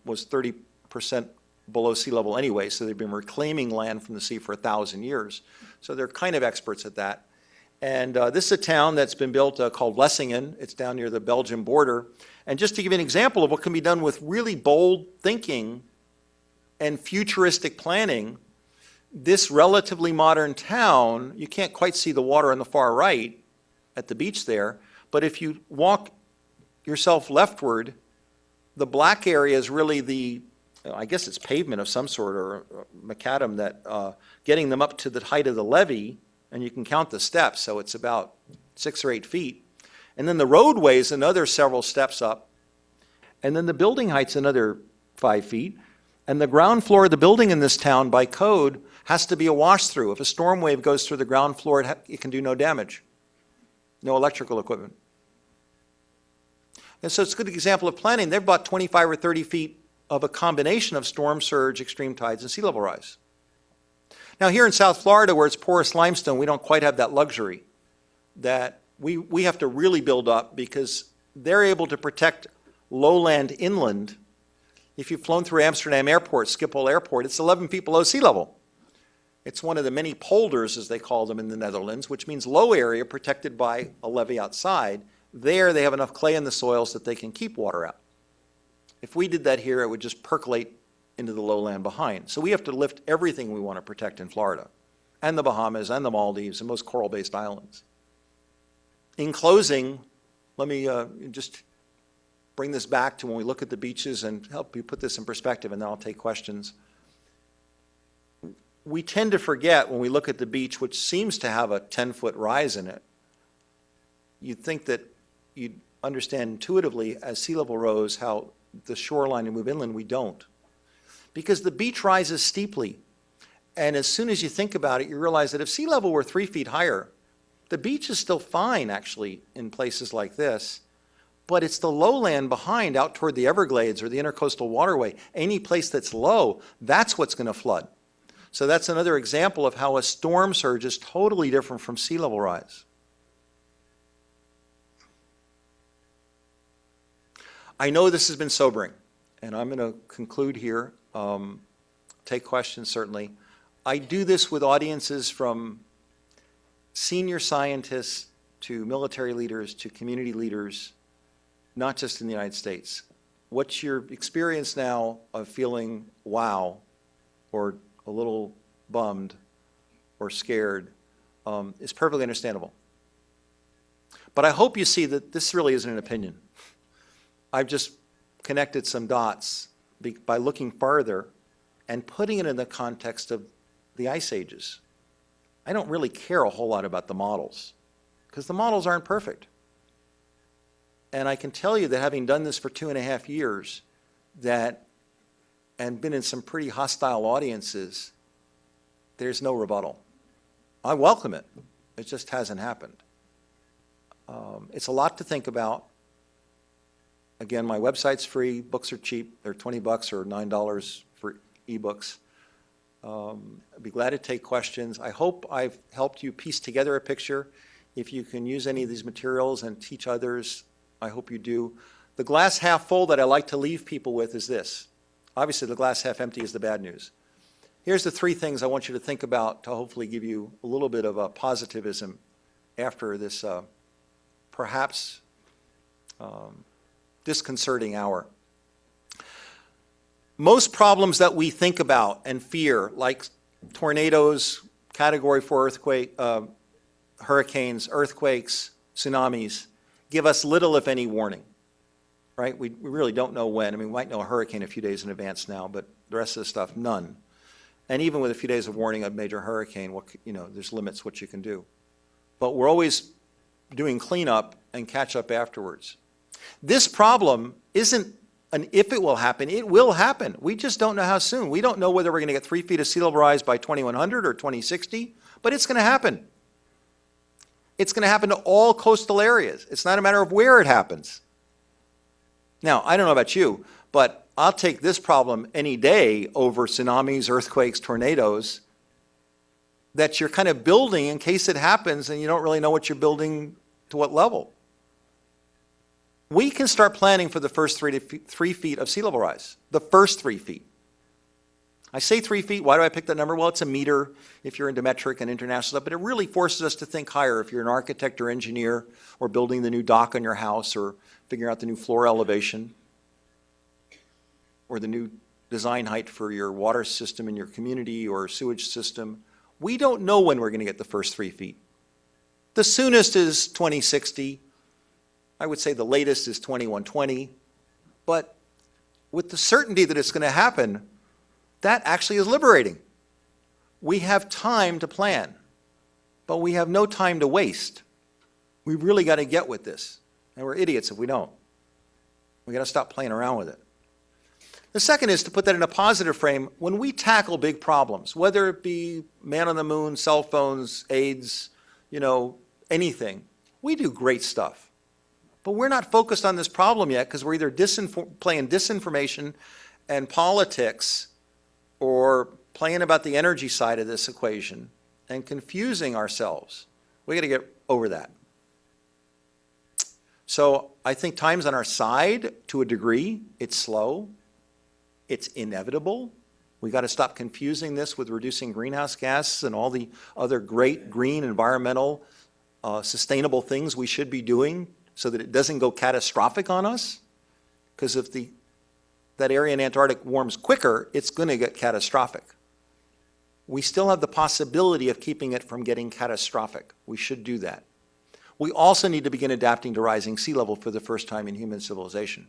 was 30 percent below sea level anyway, so they've been reclaiming land from the sea for 1,000 years. So they're kind of experts at that. And this is a town that's been built called Lessingen. It's down near the Belgian border. And just to give you an example of what can be done with really bold thinking and futuristic planning, this relatively modern town, you can't quite see the water on the far right at the beach there, but if you walk yourself leftward, the black area is really the, I guess it's pavement of some sort or macadam that getting them up to the height of the levee, and you can count the steps, so it's about 6 or 8 feet. And then the roadway is another several steps up, and then the building height's another 5 feet, and the ground floor of the building in this town by code has to be a wash through. If a storm wave goes through the ground floor, it can do no damage. No electrical equipment. And so it's a good example of planning. They've bought 25 or 30 feet of a combination of storm surge, extreme tides, and sea level rise. Now here in South Florida, where it's porous limestone, we don't quite have that luxury that we have to really build up because they're able to protect lowland inland. If you've flown through Amsterdam Airport, Schiphol Airport, it's 11 feet below sea level. It's one of the many polders, as they call them in the Netherlands, which means low area protected by a levee outside. There, they have enough clay in the soils that they can keep water out. If we did that here, it would just percolate into the lowland behind. So we have to lift everything we want to protect in Florida, and the Bahamas, and the Maldives, and most coral-based islands. In closing, let me just bring this back to when we look at the beaches and help you put this in perspective, and then I'll take questions. We tend to forget when we look at the beach, which seems to have a 10-foot rise in it, you'd think that you'd understand intuitively as sea level rose how the shoreline to move inland. We don't. Because the beach rises steeply. And as soon as you think about it, you realize that if sea level were 3 feet higher, the beach is still fine, actually, in places like this. But it's the lowland behind, out toward the Everglades or the Intercoastal Waterway, any place that's low, that's what's going to flood. So that's another example of how a storm surge is totally different from sea level rise. I know this has been sobering, and I'm going to conclude here. Take questions, certainly. I do this with audiences from senior scientists to military leaders to community leaders, not just in the United States. What's your experience now of feeling wow, or a little bummed or scared is perfectly understandable. But I hope you see that this really isn't an opinion. I've just connected some dots by looking farther and putting it in the context of the ice ages. I don't really care a whole lot about the models because the models aren't perfect. And I can tell you that having done this for 2.5 years and been in some pretty hostile audiences, there's no rebuttal. I welcome it. It just hasn't happened. It's a lot to think about. Again, my website's free. Books are cheap. They're $20 or $9 for ebooks. I'd be glad to take questions. I hope I've helped you piece together a picture. If you can use any of these materials and teach others, I hope you do. The glass half full that I like to leave people with is this. Obviously, the glass half empty is the bad news. Here's the 3 things I want you to think about to hopefully give you a little bit of a positivism after this perhaps disconcerting hour. Most problems that we think about and fear, like tornadoes, Category 4 earthquake, hurricanes, earthquakes, tsunamis, give us little, if any, warning. Right? We really don't know when. I mean, we might know a hurricane a few days in advance now, but the rest of the stuff, none. And even with a few days of warning of major hurricane, there's limits what you can do. But we're always doing cleanup and catch up afterwards. This problem isn't an if it will happen. It will happen. We just don't know how soon. We don't know whether we're going to get 3 feet of sea level rise by 2100 or 2060, but it's going to happen. It's going to happen to all coastal areas. It's not a matter of where it happens. Now, I don't know about you, but I'll take this problem any day over tsunamis, earthquakes, tornadoes that you're kind of building in case it happens and you don't really know what you're building to what level. We can start planning for the first 3 feet of sea level rise, the first 3 feet. I say 3 feet. Why do I pick that number? Well, it's a meter if you're into metric and international stuff, but it really forces us to think higher if you're an architect or engineer or building the new dock on your house or figuring out the new floor elevation or the new design height for your water system in your community or sewage system. We don't know when we're going to get the first 3 feet. The soonest is 2060. I would say the latest is 2120. But with the certainty that it's going to happen, that actually is liberating. We have time to plan, but we have no time to waste. We really got to get with this, and we're idiots if we don't. We got to stop playing around with it. The second is to put that in a positive frame. When we tackle big problems, whether it be man on the moon, cell phones, AIDS, anything, we do great stuff. But we're not focused on this problem yet because we're either playing disinformation and politics or playing about the energy side of this equation and confusing ourselves. We got to get over that. So I think time's on our side to a degree. It's slow. It's inevitable. We got to stop confusing this with reducing greenhouse gases and all the other great green, environmental, sustainable things we should be doing so that it doesn't go catastrophic on us. Because if that area in Antarctic warms quicker, it's going to get catastrophic. We still have the possibility of keeping it from getting catastrophic. We should do that. We also need to begin adapting to rising sea level for the first time in human civilization.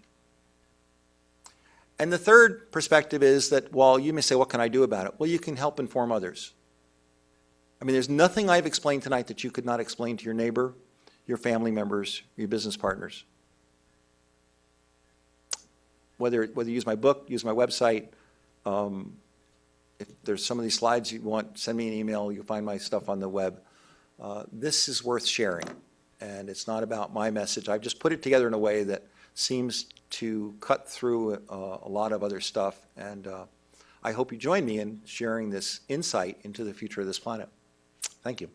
And the third perspective is that, well, you may say, what can I do about it? Well, you can help inform others. I mean, there's nothing I've explained tonight that you could not explain to your neighbor, your family members, your business partners. Whether you use my book, use my website, if there's some of these slides you want, send me an email. You'll find my stuff on the web. This is worth sharing, and it's not about my message. I've just put it together in a way that seems to cut through a lot of other stuff, and I hope you join me in sharing this insight into the future of this planet. Thank you.